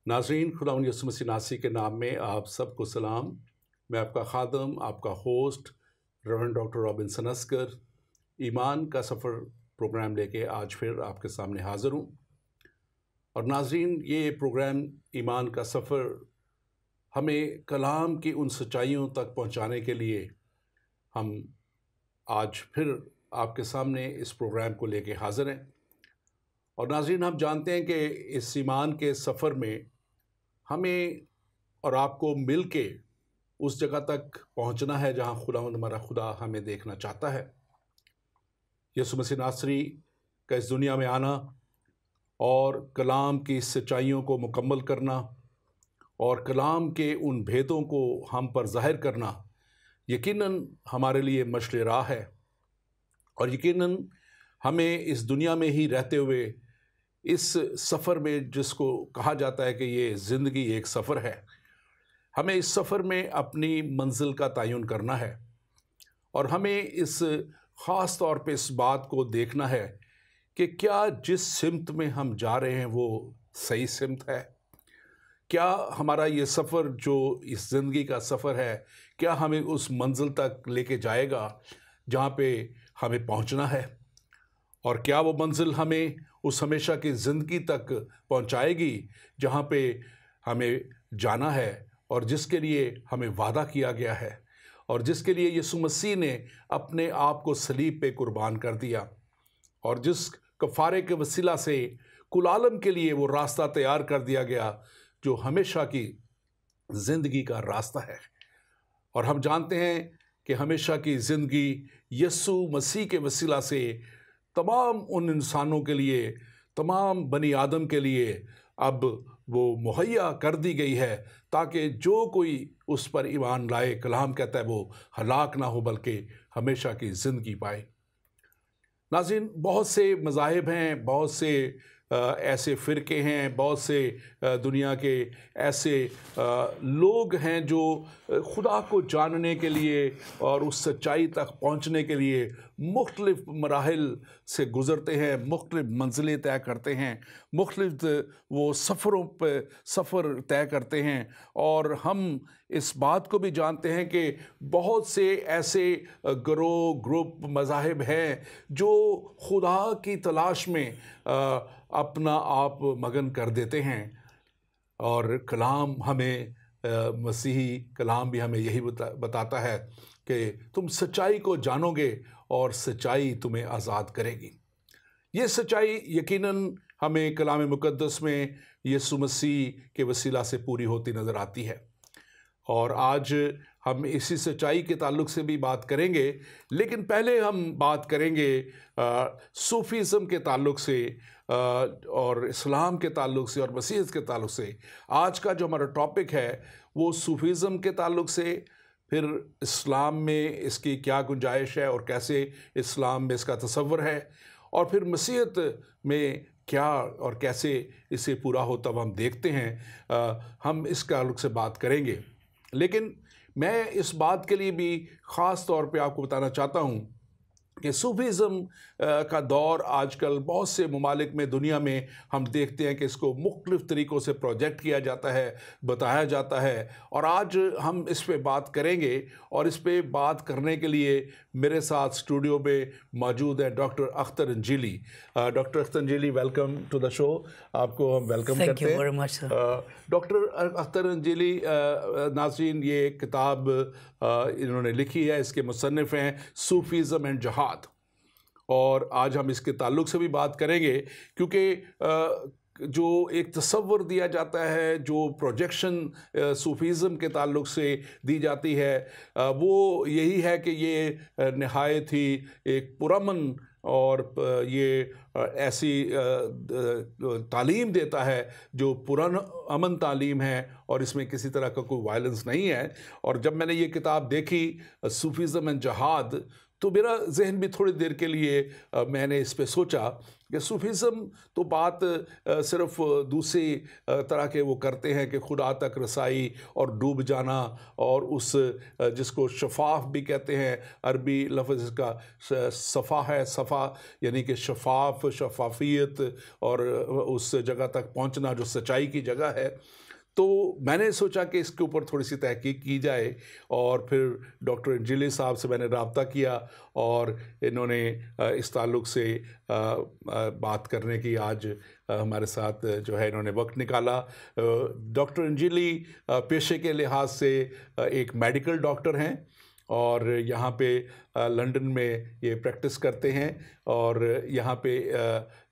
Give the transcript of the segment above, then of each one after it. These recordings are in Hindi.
नाज़रीन, खुदावंद यीशु मसीह नासी के नाम में आप सबको सलाम। मैं आपका खादम, आपका host reverend doctor Robinson Askar ईमान का सफ़र प्रोग्राम लेके आज फिर आपके सामने हाज़िर हूँ। और नाज़रीन, ये प्रोग्राम ईमान का सफ़र हमें कलाम की उन सच्चाइयों तक पहुँचाने के लिए हम आज फिर आपके सामने इस प्रोग्राम को लेके हाज़िर हैं। और नाज़रीन, हम जानते हैं कि इस ईमान के सफ़र में हमें और आपको मिल के उस जगह तक पहुंचना है जहां खुदावंद हमारा खुदा हमें देखना चाहता है। यीशु मसीह नासरी का इस दुनिया में आना और कलाम की सच्चाइयों को मुकम्मल करना और कलाम के उन भेदों को हम पर ज़ाहिर करना यकीनन हमारे लिए मशल राह है। और यकीनन हमें इस दुनिया में ही रहते हुए इस सफ़र में, जिसको कहा जाता है कि ये ज़िंदगी एक सफ़र है, हमें इस सफ़र में अपनी मंजिल का तयन करना है। और हमें इस ख़ास तौर पे इस बात को देखना है कि क्या जिस सिमत में हम जा रहे हैं वो सही सिमत है। क्या हमारा ये सफ़र जो इस ज़िंदगी का सफ़र है, क्या हमें उस मंजिल तक लेके जाएगा जहाँ पे हमें पहुँचना है। और क्या वो मंजिल हमें उस हमेशा की ज़िंदगी तक पहुंचाएगी जहां पे हमें जाना है और जिसके लिए हमें वादा किया गया है और जिसके लिए यीशु मसीह ने अपने आप को सलीब पे कुर्बान कर दिया और जिस कफ़ारे के वसीला से कुल आलम के लिए वो रास्ता तैयार कर दिया गया जो हमेशा की ज़िंदगी का रास्ता है। और हम जानते हैं कि हमेशा की ज़िंदगी यीशु मसीह के वसीला से तमाम उन इंसानों के लिए, तमाम बनी आदम के लिए अब वो मुहैया कर दी गई है ताकि जो कोई उस पर ईमान लाए, कलाम कहता है, वो हलाक ना हो बल्कि हमेशा की ज़िंदगी पाए। नाज़रीन, बहुत से मज़ाहिब हैं, बहुत से ऐसे फ़िरके हैं, बहुत से दुनिया के ऐसे लोग हैं जो खुदा को जानने के लिए और उस सच्चाई तक पहुंचने के लिए मुख्तलिफ़ मराहिल से गुज़रते हैं, मुख्तलिफ़ मंजिलें तय करते हैं, मुख्तलिफ़ वो सफ़रों पर सफ़र तय करते हैं। और हम इस बात को भी जानते हैं कि बहुत से ऐसे गिरोह, ग्रुप, मज़ाहिब हैं जो खुदा की तलाश में अपना आप मगन कर देते हैं। और कलाम हमें मसीही कलाम भी हमें यही बताता है कि तुम सच्चाई को जानोगे और सच्चाई तुम्हें आज़ाद करेगी। ये सच्चाई यकीनन हमें कलाम मुक़द्दस में यीशु मसीह के वसीला से पूरी होती नज़र आती है। और आज हम इसी सच्चाई के ताल्लुक़ से भी बात करेंगे, लेकिन पहले हम बात करेंगे सूफ़ीज़म के ताल्लुक़ से और इस्लाम के ताल्लुक़ से और मसीहत के ताल्लुक़ से। आज का जो हमारा टॉपिक है वो सूफ़ीज़म के ताल्लुक़ से, फिर इस्लाम में इसकी क्या गुंजाइश है और कैसे इस्लाम में इसका तसव्वुर है, और फिर मसीहत में क्या और कैसे इसे पूरा होता हुआ हम देखते हैं। हम इस ताल्लुक़ से बात करेंगे। लेकिन मैं इस बात के लिए भी ख़ास तौर पे आपको बताना चाहता हूँ कि सूफ़ीज़म का दौर आजकल बहुत से ममालिक में, दुनिया में हम देखते हैं कि इसको मुख्तलिफ़ तरीक़ों से प्रोजेक्ट किया जाता है, बताया जाता है। और आज हम इस पे बात करेंगे और इस पे बात करने के लिए मेरे साथ स्टूडियो में मौजूद है doctor Akhtar Anjeeli. Doctor Akhtar Anjeeli, welcome to the show. आपको हम वेलकम करते हैं। Thank you very much sir. Doctor Akhtar Anjeeli, नाज़रीन, ये किताब इन्होंने लिखी है, इसके मुसन्निफ़ हैं सूफ़ीज़म एंड जहाद। और आज हम इसके ताल्लुक़ से भी बात करेंगे क्योंकि जो एक तसव्वुर दिया जाता है, जो प्रोजेक्शन सूफ़ीज़म के ताल्लुक़ से दी जाती है, वो यही है कि ये नहायत ही एक पुरअमन और ये ऐसी तालीम देता है जो पुरअमन तालीम है और इसमें किसी तरह का कोई वायलेंस नहीं है। और जब मैंने ये किताब देखी सूफ़ीज़म एंड जहाद, तो मेरा जहन भी थोड़ी देर के लिए मैंने इस पे सोचा कि सूफीज़म तो बात सिर्फ दूसरी तरह के वो करते हैं कि खुदा तक रसाई और डूब जाना, और उस जिसको शफाफ भी कहते हैं, अरबी लफ्ज़ इसका सफ़ा है, सफ़ा यानी कि शफाफ, शफाफियत और उस जगह तक पहुंचना जो सच्चाई की जगह है। तो मैंने सोचा कि इसके ऊपर थोड़ी सी तहकीक की जाए, और फिर डॉक्टर अंजलि साहब से मैंने रब्ता किया और इन्होंने इस ताल्लुक़ से बात करने की आज हमारे साथ जो है इन्होंने वक्त निकाला। डॉक्टर अंजलि पेशे के लिहाज से एक मेडिकल डॉक्टर हैं और यहाँ पे लंदन में ये प्रैक्टिस करते हैं, और यहाँ पे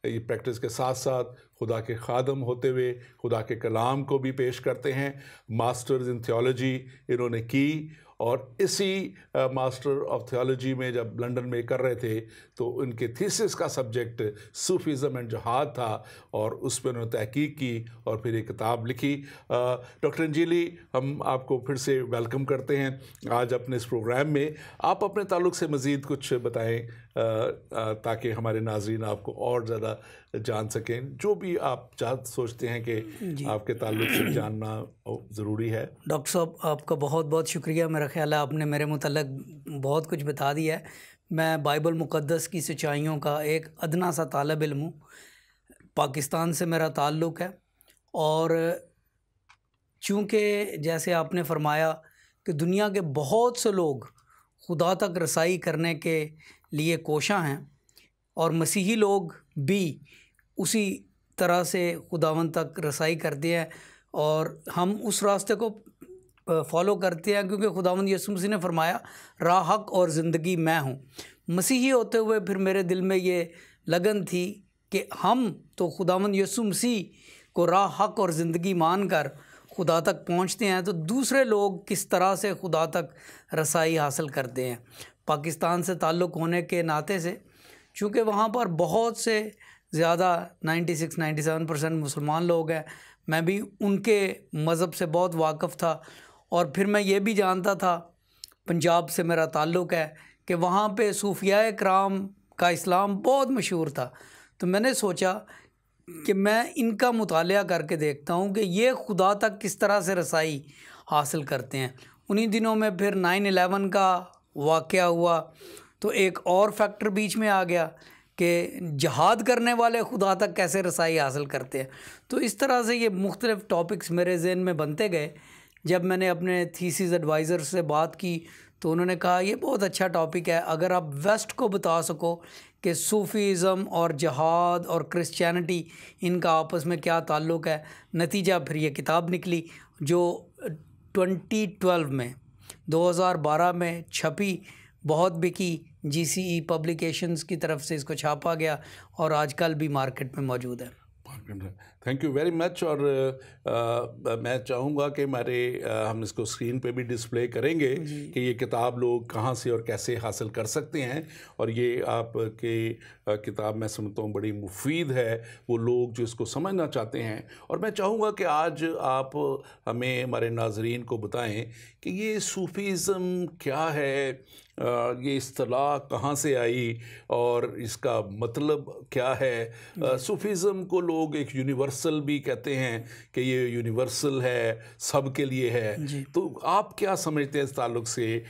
ये प्रैक्टिस के साथ साथ खुदा के खादम होते हुए खुदा के कलाम को भी पेश करते हैं। मास्टर्स इन थियोलॉजी इन्होंने की, और इसी मास्टर ऑफ थियोलॉजी में जब लंदन में कर रहे थे तो उनके थीसिस का सब्जेक्ट सूफीज़म एंड जहाद था, और उस पर उन्होंने तहकीक की और फिर एक किताब लिखी। डॉक्टर अंजलि, हम आपको फिर से वेलकम करते हैं आज अपने इस प्रोग्राम में। आप अपने ताल्लुक़ से मज़ीद कुछ बताएं ताकि हमारे नाज़रीन आपको और ज़्यादा जान सकें, जो भी आप सोचते हैं कि आपके ताल्लुक़ से जानना ज़रूरी है। डॉक्टर साहब, आपका बहुत बहुत शुक्रिया। मेरा ख़्याल है आपने मेरे मुतल्लिक़ बहुत कुछ बता दिया है। मैं बाइबल मुक़द्दस की सच्चाइयों का एक अदना सा तालिब इल्म हूँ। पाकिस्तान से मेरा ताल्लुक़ है, और चूँकि जैसे आपने फरमाया कि दुनिया के बहुत से लोग खुदा तक रसाई करने के लिए कोशां हैं, और मसीही लोग भी उसी तरह से खुदावंद तक रसाई करते हैं, और हम उस रास्ते को फॉलो करते हैं क्योंकि खुदावंद यीशु मसीह ने फरमाया राह, हक और ज़िंदगी मैं हूँ। मसीही होते हुए फिर मेरे दिल में ये लगन थी कि हम तो खुदावंद यीशु मसीह को राह, हक और ज़िंदगी मान कर खुदा तक पहुँचते हैं, तो दूसरे लोग किस तरह से खुदा तक रसाई हासिल करते हैं। पाकिस्तान से ताल्लुक़ होने के नाते से, चूँकि वहाँ पर बहुत से ज़्यादा 96-97% मुसलमान लोग हैं, मैं भी उनके मज़हब से बहुत वाक़फ़ था, और फिर मैं ये भी जानता था, पंजाब से मेरा ताल्लुक़ है, कि वहाँ पे सूफियाए कराम का इस्लाम बहुत मशहूर था। तो मैंने सोचा कि मैं इनका मुतालिया करके देखता हूँ कि ये खुदा तक किस तरह से रसाई हासिल करते हैं। उन्हीं दिनों में फिर 9/11 का वाक़या हुआ, तो एक और फैक्टर बीच में आ गया कि जहाद करने वाले खुदा तक कैसे रसाई हासिल करते हैं। तो इस तरह से ये मुख्तलिफ़ टॉपिक्स मेरे ज़हन में बनते गए। जब मैंने अपने थीसिस एडवाइज़र से बात की तो उन्होंने कहा ये बहुत अच्छा टॉपिक है, अगर आप वेस्ट को बता सको कि सूफ़ीज़म और जहाद और क्रिश्चियनिटी इनका आपस में क्या ताल्लुक़ है। नतीजा फिर ये किताब निकली जो 2012 में छपी, बहुत बिकी, GCE पब्लिकेशंस की तरफ से इसको छापा गया और आजकल भी मार्केट में मौजूद है। Thank you very much. और मैं चाहूँगा कि हम इसको स्क्रीन पे भी डिस्प्ले करेंगे कि ये किताब लोग कहाँ से और कैसे हासिल कर सकते हैं। और ये आपकी किताब मैं समझता हूँ बड़ी मुफीद है वो लोग जो इसको समझना चाहते हैं। और मैं चाहूँगा कि आज आप हमें, हमारे नाज़रीन को बताएं कि ये सूफ़ीज़म क्या है, ये इस्तिलाह कहाँ से आई और इसका मतलब क्या है। सूफ़ीज़म को लोग एक यूनिवर्सल भी कहते हैं कि ये यूनिवर्सल है, सब के लिए है। तो आप क्या समझते हैं इस ताल्लुक़ से,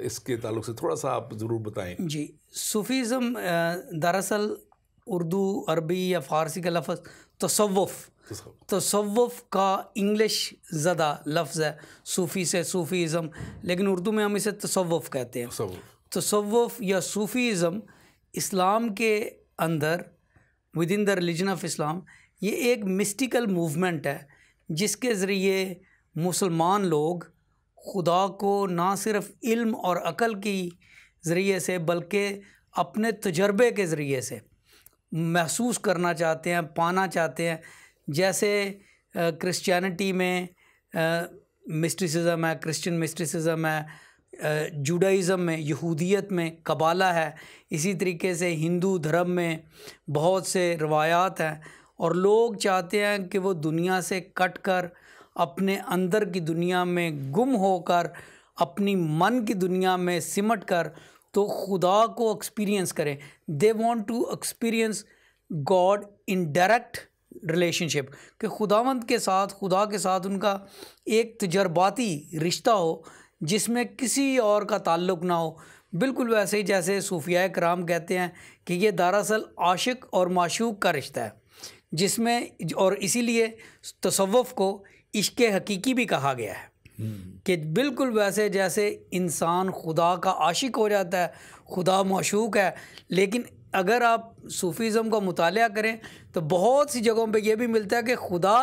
इसके ताल्लुक़ से थोड़ा सा आप ज़रूर बताएं। जी, सूफ़ीज़म दरअसल उर्दू, अरबी या फ़ारसी का लफ्ज़ तसव्वुफ़ का इंग्लिश ज़दा लफ्ज़ है, सूफ़ी से सूफ़ीज़म, लेकिन उर्दू में हम इसे तसव्वुफ़ कहते हैं। तसव्वुफ़ या सूफ़ीज़म इस्लाम के अंदर, with in the religion of Islam, ये एक मिस्टिकल मूवमेंट है जिसके ज़रिए मुसलमान लोग खुदा को ना सिर्फ़ इल्म और अक़ल की ज़रिए से बल्कि अपने तजर्बे के ज़रिए से महसूस करना चाहते हैं, पाना चाहते हैं। जैसे क्रिश्चियनिटी में मिस्टिसिज़म है, क्रिश्चियन मिस्टिसिज़म है, जुडाइज़म में, यहूदियत में कबाला है, इसी तरीके से हिंदू धर्म में बहुत से रवायात हैं। और लोग चाहते हैं कि वो दुनिया से कट कर अपने अंदर की दुनिया में गुम होकर अपनी मन की दुनिया में सिमट कर तो खुदा को एक्सपीरियंस करें। They want to experience God in direct relationship, कि खुदावंद के साथ, खुदा के साथ उनका एक तजर्बाती रिश्ता हो जिसमें किसी और का ताल्लुक़ ना हो। बिल्कुल वैसे ही जैसे सूफिया कराम कहते हैं कि ये दरअसल आशिक और माशूक का रिश्ता है, जिसमें, और इसीलिए तसव्वुफ़ को इश्क़ हकीकी भी कहा गया है कि बिल्कुल वैसे जैसे इंसान खुदा का आशिक हो जाता है, खुदा माशूक है। लेकिन अगर आप सूफ़ीज़म का मुतालिया करें तो बहुत सी जगहों पे ये भी मिलता है कि खुदा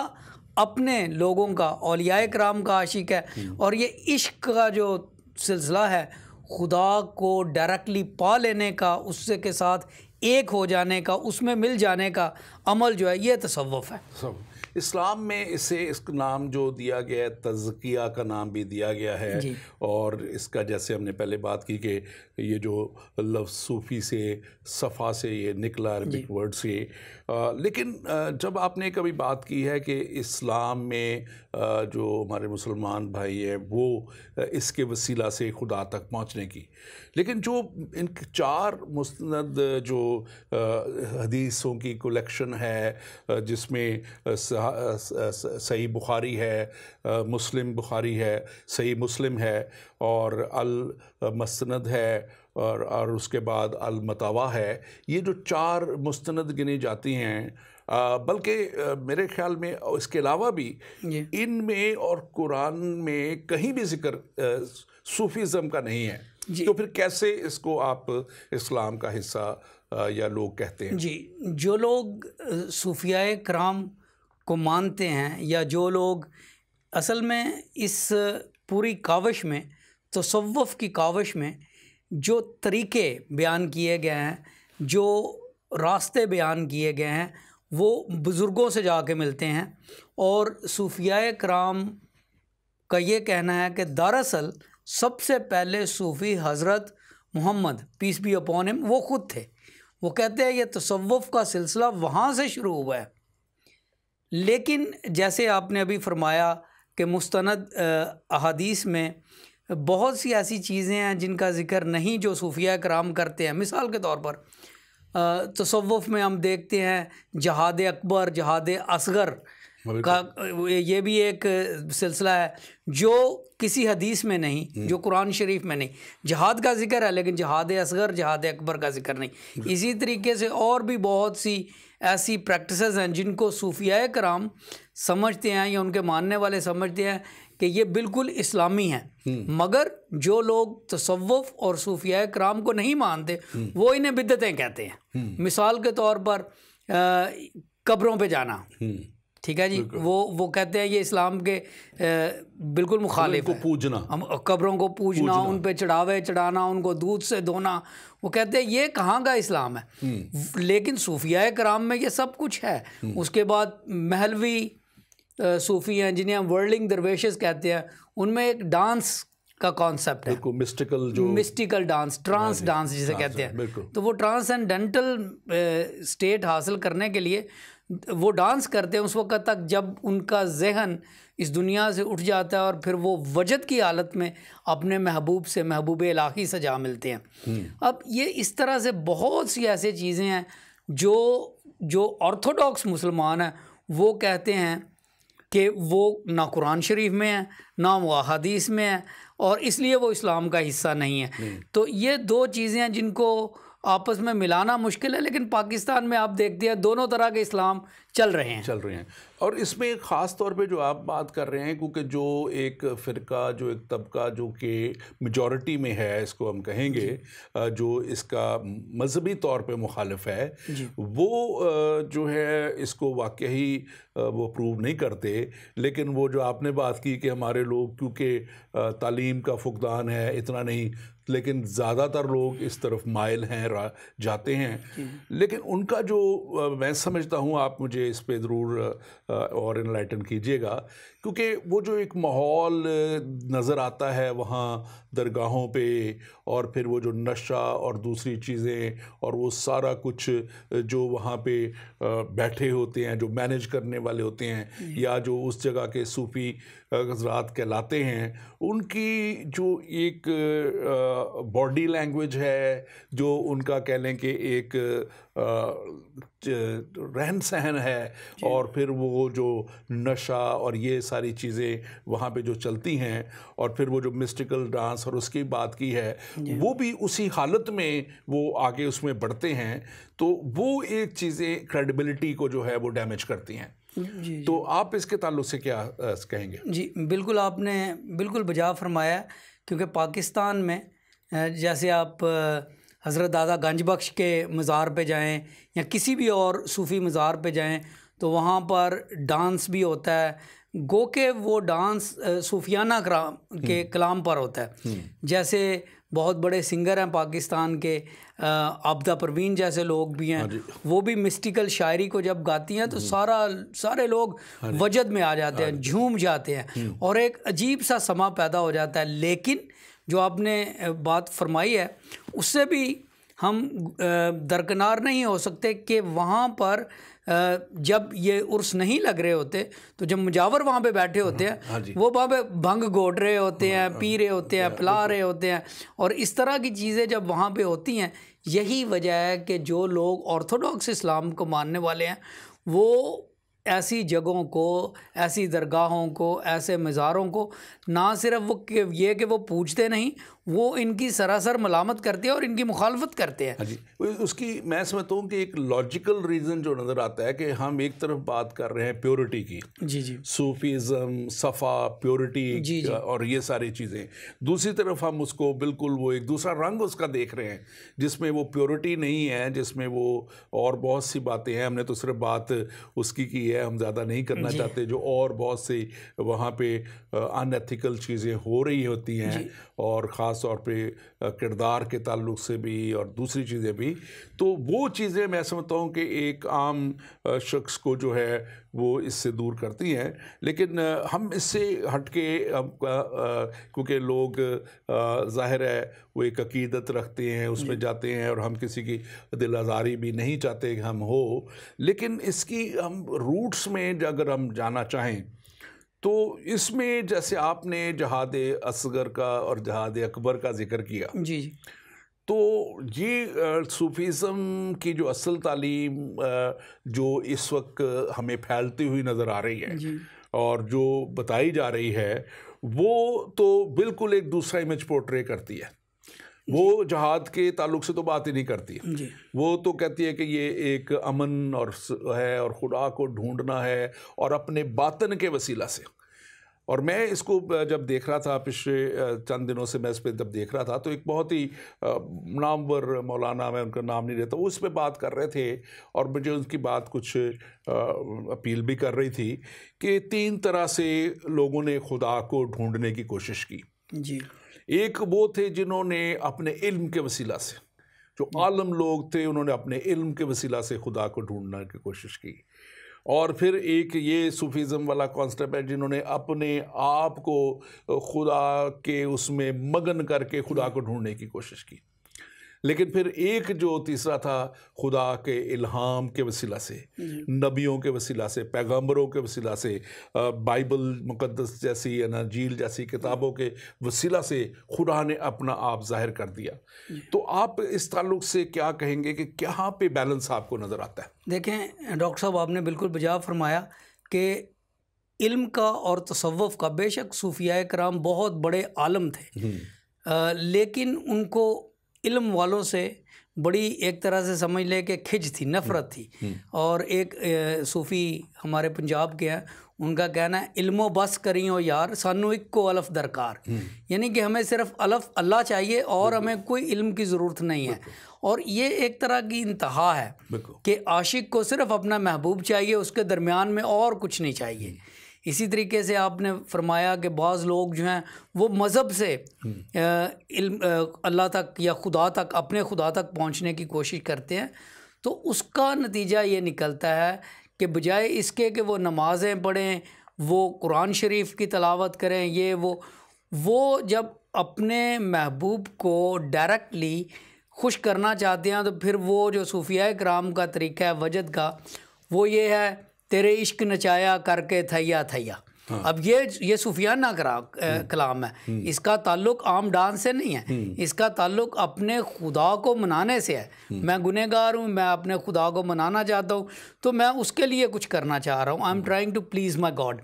अपने लोगों का, औलियाए कराम का आशिक है। और ये इश्क का जो सिलसिला है, खुदा को डायरेक्टली पा लेने का, उससे के साथ एक हो जाने का, उसमें मिल जाने का अमल जो है, ये तसव्वुफ़ है। इस्लाम में इसे इसका नाम जो दिया गया है, तज़किया का नाम भी दिया गया है। और इसका जैसे हमने पहले बात की कि ये जो लफ्ज़ सूफ़ी से, सफ़ा से ये निकला, अरबिक वर्ड से। लेकिन जब आपने कभी बात की है कि इस्लाम में जो हमारे मुसलमान भाई हैं वो इसके वसीला से खुदा तक पहुँचने की, लेकिन जो इन 4 मुस्तनद जो हदीसों की कलेक्शन है, जिसमें सही बुखारी है, मुस्लिम बुखारी है, सही मुस्लिम है, और अल मसनद है, और उसके बाद अल मतवा है, ये जो 4 मुस्तनद गिनी जाती हैं, बल्कि मेरे ख्याल में इसके अलावा भी इनमें और कुरान में कहीं भी जिक्र सूफीज़म का नहीं है। तो फिर कैसे इसको आप इस्लाम का हिस्सा या लोग कहते हैं? जी, जो लोग सूफियाए कराम को मानते हैं, या जो लोग असल में इस पूरी काविश में, तसव्वुफ़ की काविश में जो तरीके बयान किए गए हैं, जो रास्ते बयान किए गए हैं, वो बुज़ुर्गों से जाके मिलते हैं। और सूफियाए कराम का ये कहना है कि दरअसल सबसे पहले सूफ़ी हज़रत Muhammad peace be upon him वो ख़ुद थे। वो कहते हैं ये तसव्वुफ़ का सिलसिला वहाँ से शुरू हुआ है। लेकिन जैसे आपने अभी फरमाया कि मुस्तनद अहादीस में बहुत सी ऐसी चीज़ें हैं जिनका ज़िक्र नहीं जो सूफिया कराम करते हैं। मिसाल के तौर पर तसव्वुफ़ में हम देखते हैं जहाद अकबर, जहाद असगर का, ये भी एक सिलसिला है जो किसी हदीस में नहीं, जो कुरान शरीफ में नहीं। जहाद का जिक्र है लेकिन जहाद असगर, जहाद अकबर का जिक्र नहीं। इसी तरीके से और भी बहुत सी ऐसी प्रैक्टिसेस हैं जिनको सूफिया कराम समझते हैं या उनके मानने वाले समझते हैं कि ये बिल्कुल इस्लामी हैं। मगर जो लोग तसव्वुफ़ और सूफिया कराम को नहीं मानते वो इन्हें बिदअतें कहते हैं। मिसाल के तौर पर कब्रों पे जाना, ठीक है जी, वो कहते हैं ये इस्लाम के बिल्कुल मुखालिफ है। पूजना, कब्रों को पूजना, उन पे चढ़ावे चढ़ाना, उनको दूध से धोना, वो कहते हैं ये कहाँ का इस्लाम है। लेकिन सूफिया कराम में ये सब कुछ है। उसके बाद महलवी सूफ़ी हैं जिन्हें हम वर्ल्डिंग दरवेशेस कहते हैं, उनमें एक डांस का कॉन्सेप्ट है, मिस्टिकल डांस, ट्रांस डांस जिसे कहते हैं। तो वो ट्रांसेंडेंटल स्टेट हासिल करने के लिए वो डांस करते हैं उस वक़्त तक जब उनका जहन इस दुनिया से उठ जाता है और फिर वो वजद की हालत में अपने महबूब से, महबूब इलाही से जा मिलते हैं। अब ये इस तरह से बहुत सी ऐसी चीज़ें हैं जो ऑर्थोडॉक्स मुसलमान हैं वो कहते हैं कि वो ना कुरान शरीफ में है ना वो हदीस में है, और इसलिए वो इस्लाम का हिस्सा नहीं है। तो ये 2 चीज़ें हैं जिनको आपस में मिलाना मुश्किल है। लेकिन पाकिस्तान में आप देखते हैं दोनों तरह के इस्लाम चल रहे हैं। और इसमें ख़ास तौर पे जो आप बात कर रहे हैं, क्योंकि जो एक फ़िरका, जो एक तबका जो कि मेजॉरिटी में है, इसको हम कहेंगे, जो इसका मजहबी तौर पे मुखालिफ है, वो जो है इसको वाकई वो प्रूव नहीं करते। लेकिन वो जो आपने बात की कि हमारे लोग क्योंकि तालीम का फुकदान है, इतना नहीं, लेकिन ज़्यादातर लोग इस तरफ माइल हैं, जाते हैं। लेकिन उनका जो मैं समझता हूँ, आप मुझे मुझे इस पे ज़रूर और इनलाइटन कीजिएगा, क्योंकि वो जो एक माहौल नज़र आता है वहाँ दरगाहों पे, और फिर वो जो नशा और दूसरी चीज़ें और वो सारा कुछ जो वहाँ पे बैठे होते हैं, जो मैनेज करने वाले होते हैं या जो उस जगह के सूफ़ी हज़रात कहलाते हैं, उनकी जो एक बॉडी लैंग्वेज है, जो उनका कह लें कि एक रहन सहन है, और फिर वो जो नशा और ये सारी चीज़ें वहाँ पे जो चलती हैं, और फिर वो जो मिस्टिकल डांस और उसकी बात की है, वो भी उसी हालत में वो आगे उसमें बढ़ते हैं, तो वो एक चीज़ें क्रेडिबिलिटी को जो है वो डैमेज करती हैं। जी, तो आप इसके ताल्लुक से क्या कहेंगे? जी बिल्कुल, आपने बिल्कुल बजा फरमाया, क्योंकि पाकिस्तान में जैसे आप हज़रत दादा गंज बख्श के मज़ार पे जाएं या किसी भी और सूफ़ी मज़ार पे जाएं, तो वहाँ पर डांस भी होता है, गो के वो डांस सूफियाना कलाम पर होता है। जैसे बहुत बड़े सिंगर हैं पाकिस्तान के, आबदा परवीन जैसे लोग भी हैं, वो भी मिस्टिकल शायरी को जब गाती हैं तो सारे लोग वजद में आ जाते हैं, झूम जाते हैं, और एक अजीब सा समा पैदा हो जाता है। लेकिन जो आपने बात फरमाई है उससे भी हम दरकिनार नहीं हो सकते कि वहाँ पर जब ये उर्स नहीं लग रहे होते, तो जब मुजावर वहाँ पे बैठे होते हैं, वो वहाँ पे भंग घोट रहे होते हैं, पी रहे होते हैं, पिला रहे होते हैं, और इस तरह की चीज़ें जब वहाँ पे होती हैं, यही वजह है कि जो लोग ऑर्थोडॉक्स इस्लाम को मानने वाले हैं वो ऐसी जगहों को, ऐसी दरगाहों को, ऐसे मज़ारों को ना सिर्फ वो ये कि वो पूछते नहीं, वो इनकी सरासर मलामत करते हैं और इनकी मुखालफत करते हैं। हाँ जी, उसकी मैं समझता हूँ कि एक लॉजिकल रीज़न जो नज़र आता है कि हम एक तरफ बात कर रहे हैं प्योरिटी की, जी सूफीज़म, सफ़ा, प्योरिटी और ये सारी चीज़ें, दूसरी तरफ हम उसको बिल्कुल वो एक दूसरा रंग उसका देख रहे हैं जिसमें वो प्योरिटी नहीं है, जिसमें वो और बहुत सी बातें हैं। हमने तो सिर्फ बात उसकी की है, हम ज़्यादा नहीं करना चाहते, जो और बहुत सी वहाँ पे अनएथिकल चीज़ें हो रही होती हैं, और ख़ास तौर पे किरदार के ताल्लुक से भी और दूसरी चीज़ें भी। तो वो चीज़ें मैं समझता हूँ कि एक आम शख्स को जो है वो इससे दूर करती हैं। लेकिन हम इससे हटके क्योंकि लोग ज़ाहिर है वो एक अकीदत रखते हैं, उसमें जाते हैं, और हम किसी की दिल आज़ारी भी नहीं चाहते कि हम हो, लेकिन इसकी हम रूट्स में अगर हम जाना चाहें तो इसमें जैसे आपने जहाद असगर का और जहाद अकबर का जिक्र किया, जी, तो ये सूफीज़म की जो असल तालीम जो इस वक्त हमें फैलती हुई नज़र आ रही है और जो बताई जा रही है, वो तो बिल्कुल एक दूसरा इमेज पोर्ट्रे करती है। वो जहाद के ताल्लुक से तो बात ही नहीं करती है। वो तो कहती है कि ये एक अमन और है, और खुदा को ढूंढना है, और अपने बातन के वसीला से। और मैं इसको जब देख रहा था पिछले चंद दिनों से, मैं इस पर जब देख रहा था, तो एक बहुत ही नामवर मौलाना, मैं उनका नाम नहीं लेता, वो इस पर बात कर रहे थे, और मुझे उनकी बात कुछ अपील भी कर रही थी कि 3 तरह से लोगों ने खुदा को ढूंढने की कोशिश की। जी, एक वो थे जिन्होंने अपने इल्म के वसीला से, जो आलम लोग थे, उन्होंने अपने इल्म के वसीला से खुदा को ढूंढने की कोशिश की। और फिर एक ये सूफीज़म वाला कॉन्सेप्ट है जिन्होंने अपने आप को खुदा के उसमें मगन करके खुदा को ढूंढने की कोशिश की। लेकिन फिर एक जो तीसरा था, खुदा के इल्हाम के वसीला से, नबियों के वसीला से, पैगंबरों के वसीला से, बाइबल मुकद्दस जैसी, अनाजील जैसी किताबों के वसीला से खुदा ने अपना आप जाहिर कर दिया। तो आप इस ताल्लुक से क्या कहेंगे कि कहाँ पे बैलेंस आपको नज़र आता है? देखें डॉक्टर साहब, आपने बिल्कुल बजा फरमाया कि इल्म का और तसव्वुफ़ का, बेशक सूफिया कराम बहुत बड़े आलम थे, लेकिन उनको इल्म वालों से बड़ी एक तरह से समझ ले कि खिज थी, नफ़रत थी। और एक सूफ़ी हमारे पंजाब के हैं, उनका कहना है, इल्मो बस करी हो यार, सानू इक्को अलफ दरकार, यानी कि हमें सिर्फ अलफ अल्लाह चाहिए और हमें कोई इल्म की ज़रूरत नहीं है। और ये एक तरह की इंतहा है कि आशिक को सिर्फ अपना महबूब चाहिए, उसके दरमियान में और कुछ नहीं चाहिए। इसी तरीके से आपने फरमाया कि बाज़ लोग जो हैं वो मज़हब से अल्लाह तक या खुदा तक, अपने खुदा तक पहुंचने की कोशिश करते हैं, तो उसका नतीजा ये निकलता है कि बजाय इसके कि वो नमाज़ें पढ़ें, वो कुरान शरीफ की तिलावत करें, ये वो जब अपने महबूब को डायरेक्टली खुश करना चाहते हैं तो फिर वो जो सूफिया कराम का तरीका है वजद का, वो ये है तेरे इश्क नचाया करके थैया थैया। हाँ। अब ये सूफियाना कलाम है, इसका ताल्लुक आम डांस से नहीं है, इसका ताल्लुक अपने खुदा को मनाने से है। मैं गुनहगार हूँ, मैं अपने खुदा को मनाना चाहता हूँ, तो मैं उसके लिए कुछ करना चाह रहा हूँ। I am trying to please my God.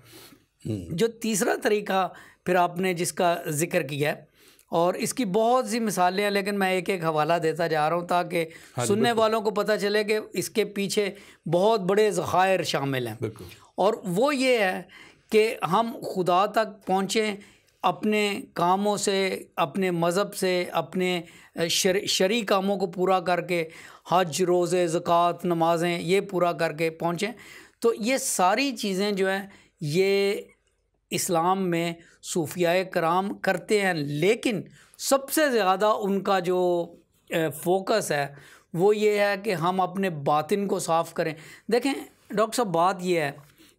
जो तीसरा तरीका फिर आपने जिसका जिक्र किया है, और इसकी बहुत सी मिसालें हैं, लेकिन मैं एक एक हवाला देता जा रहा हूँ ताकि सुनने वालों को पता चले कि इसके पीछे बहुत बड़े ज़खायर शामिल हैं। और वो ये है कि हम खुदा तक पहुँचें अपने कामों से, अपने मज़हब से, अपने शरई कामों को पूरा करके, हज, रोज़े, ज़कात, नमाज़ें ये पूरा करके पहुँचें। तो ये सारी चीज़ें जो हैं ये इस्लाम में सूफियाए कराम करते हैं, लेकिन सबसे ज़्यादा उनका जो फोकस है वो ये है कि हम अपने बातिन को साफ़ करें। देखें डॉक्टर साहब, बात ये है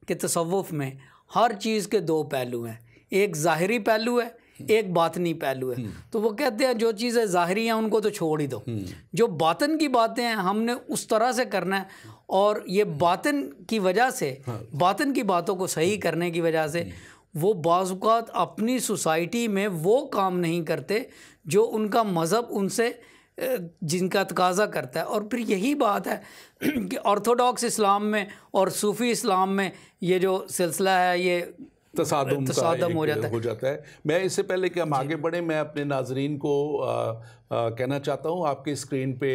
कि तसव्वुफ़ में हर चीज़ के दो पहलू हैं, एक ज़ाहिरी पहलू है, एक बातनी पहलू है। तो वो कहते हैं जो चीज़ें ज़ाहिरी हैं उनको तो छोड़ ही दो, जो बातिन की बातें हैं हमने उस तरह से करना है। और ये बातिन की वजह से, बातिन की बातों को सही करने की वजह से वो बाज़-औक़ात अपनी सोसाइटी में वो काम नहीं करते जो उनका मज़हब उनसे जिनका तकाज़ा करता है। और फिर यही बात है कि ऑर्थोडॉक्स इस्लाम में और सूफ़ी इस्लाम में ये जो सिलसिला है ये तसादम हो जाता है। मैं इससे पहले कि हम आगे बढ़ें, मैं अपने नाजरीन को कहना चाहता हूँ, आपकी स्क्रीन पे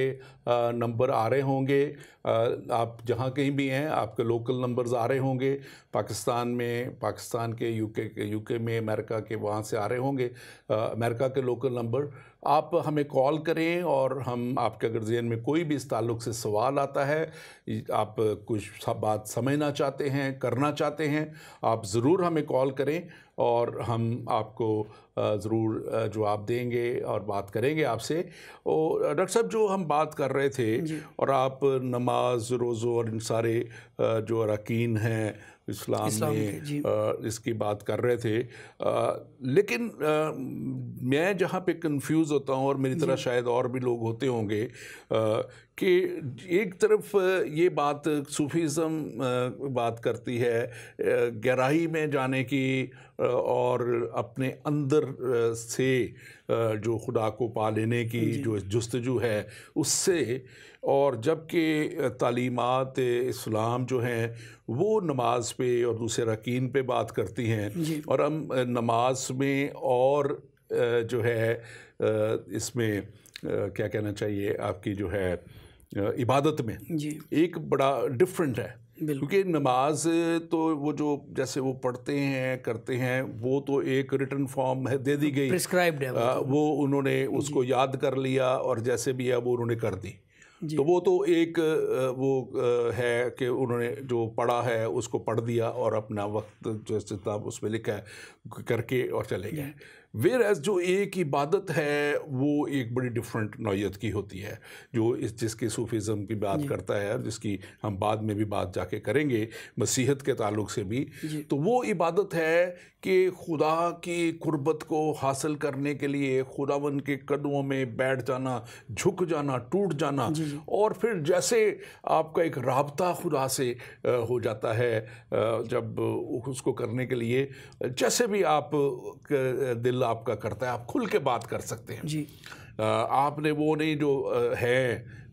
नंबर आ रहे होंगे, आप जहाँ कहीं भी हैं आपके लोकल नंबर्स आ रहे होंगे, पाकिस्तान में, पाकिस्तान के यूके में, अमेरिका के वहाँ से आ रहे होंगे अमेरिका के लोकल नंबर। आप हमें कॉल करें और हम आपके अगर ज़हन में कोई भी इस ताल्लुक़ से सवाल आता है, आप कुछ बात समझना चाहते हैं, करना चाहते हैं, आप ज़रूर हमें कॉल करें और हम आपको ज़रूर जवाब देंगे और बात करेंगे आपसे। और डॉक्टर साहब, जो हम बात कर रहे थे और आप नमाज, रोज़ो और इन सारे जो अरकान हैं इस्लाम में इसकी बात कर रहे थे, लेकिन मैं जहाँ पे कंफ्यूज होता हूँ और मेरी तरह शायद और भी लोग होते होंगे कि एक तरफ ये बात सूफीज़म बात करती है गहराई में जाने की और अपने अंदर से जो खुदा को पा लेने की जो जुस्तजू है उससे, और जबकि तालीमात इस्लाम जो हैं वो नमाज पे और दूसरे अरकान पे बात करती हैं, और हम नमाज में और जो है इसमें क्या कहना चाहिए आपकी जो है इबादत में एक बड़ा डिफरेंट है, क्योंकि नमाज तो वो जो जैसे वो पढ़ते हैं करते हैं वो तो एक रिटन फॉर्म है, दे दी गई, प्रिस्क्राइब्ड है, वो उन्होंने उसको याद कर लिया और जैसे भी है वो उन्होंने कर दी। तो वो तो एक वो है कि उन्होंने जो पढ़ा है उसको पढ़ दिया और अपना वक्त जो किताब उसमें लिखा है करके और चले गए। वेयरएज़ जो एक इबादत है वो एक बड़ी डिफरेंट नौइयत की होती है, जो जिसकी सूफीज़म की बात करता है, जिसकी हम बाद में भी बात जाके करेंगे मसीहत के ताल्लुक से भी। तो वो इबादत है कि खुदा की कुर्बत को हासिल करने के लिए खुदावन के कदमों में बैठ जाना, झुक जाना, टूट जाना, और फिर जैसे आपका एक राबता खुदा से हो जाता है जब उसको करने के लिए जैसे भी आप दिल आपका करता है आप खुल के बात कर सकते हैं जी। आपने वो नहीं जो है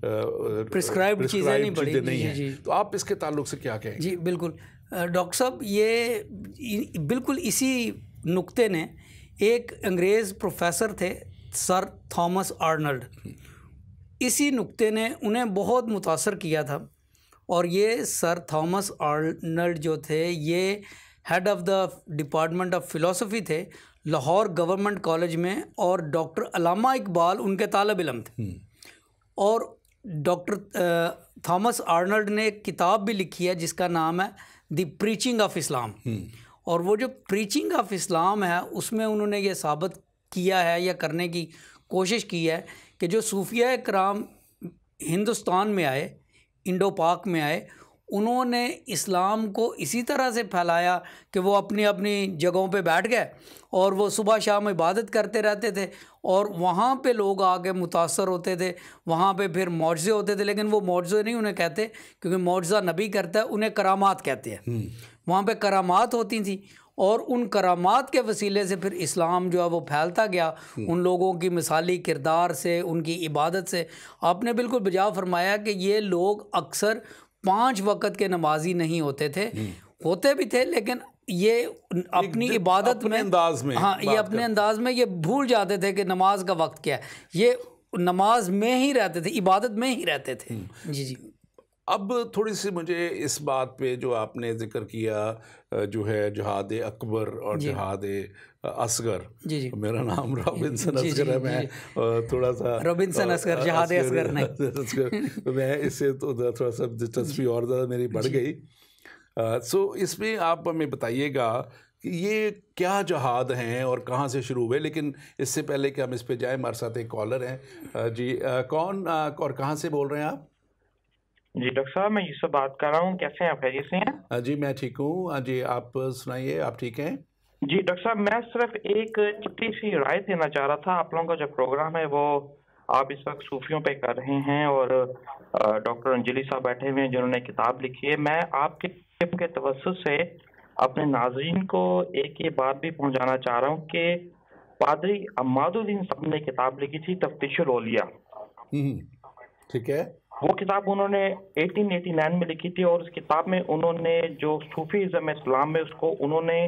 प्रिस्क्राइब्ड चीज़ें नहीं पढ़ी नहीं है, तो आप इसके ताल्लुक से क्या कहेंगे? जी बिल्कुल डॉक्टर साहब, ये बिल्कुल इसी नुक्ते ने एक अंग्रेज़ प्रोफेसर थे सर थॉमस आर्नल्ड, इसी नुक्ते ने उन्हें बहुत मुतासर किया था। और ये सर थॉमस आर्नल्ड जो थे ये head of the department of philosophy थे लाहौर गवर्नमेंट कॉलेज में, और डॉक्टर अल्लामा इकबाल उनके तालिब इल्म थे। और डॉक्टर थॉमस आर्नल्ड ने एक किताब भी लिखी है जिसका नाम है द प्रीचिंग ऑफ इस्लाम। और वो जो प्रीचिंग ऑफ इस्लाम है उसमें उन्होंने ये साबित किया है या करने की कोशिश की है कि जो सूफिया कराम हिंदुस्तान में आए, इंडो पाक में आए, उन्होंने इस्लाम को इसी तरह से फैलाया कि वो अपनी अपनी जगहों पे बैठ गए और वो सुबह शाम इबादत करते रहते थे और वहाँ पे लोग आके मुतासर होते थे, वहाँ पे फिर मौजज़े होते थे। लेकिन वो मौजज़े नहीं उन्हें कहते, क्योंकि मौजज़ा नबी करता है, उन्हें करामात कहते हैं। वहाँ पे करामात होती थी और उन करामात के वसीले से फिर इस्लाम जो है वो फैलता गया, उन लोगों की मिसाली किरदार से, उनकी इबादत से। आपने बिल्कुल बजा फरमाया कि ये लोग अक्सर 5 वक्त के नमाजी नहीं होते थे, होते भी थे, लेकिन ये अपनी इबादत में अंदाज में, हाँ, ये अपने अंदाज में ये भूल जाते थे कि नमाज का वक्त क्या है। ये नमाज में ही रहते थे, इबादत में ही रहते थे। जी जी। अब थोड़ी सी मुझे इस बात पे जो आपने जिक्र किया जो है जिहाद अकबर और जिहाद असगर, जी जी, मेरा नाम रॉबिन्सन असगर है, मैं थोड़ा सा रॉबिन्सन असगर, जिहाद असगर नहीं मैं इससे तो थोड़ा सा दिलचस्पी और ज़्यादा मेरी बढ़ गई। सो इसमें आप हमें बताइएगा कि ये क्या जहाद हैं और कहाँ से शुरू हुए। लेकिन इससे पहले कि हम इस पे जाएं, हमारे साथ एक कॉलर हैं। जी कौन और कहाँ से बोल रहे हैं आप? जी डॉक्टर साहब, मैं यूसुफ बात कर रहा हूँ। कैसे हैं आप? खैरियत से हैं? जी मैं ठीक हूँ। जी आप सुनाइए, आप ठीक हैं? जी डॉक्टर साहब, मैं सिर्फ एक छोटी सी राय देना चाह रहा था। आप लोगों का जो प्रोग्राम है वो आप इस वक्त सूफियों पे कर रहे हैं और डॉक्टर अंजलि साहब बैठे हुए हैं जिन्होंने किताब लिखी है। मैं आपके तवज्जुह से अपने नाज़रीन को एक ये बात भी पहुंचाना चाह रहा हूँ कि पादरी अम्मादुद्दीन साहब ने किताब लिखी थी तफ्तीशुल औलिया। ठीक है। वो किताब उन्होंने 1889 में लिखी थी और उस किताब में उन्होंने जो सूफीज़म इस्लाम में उसको उन्होंने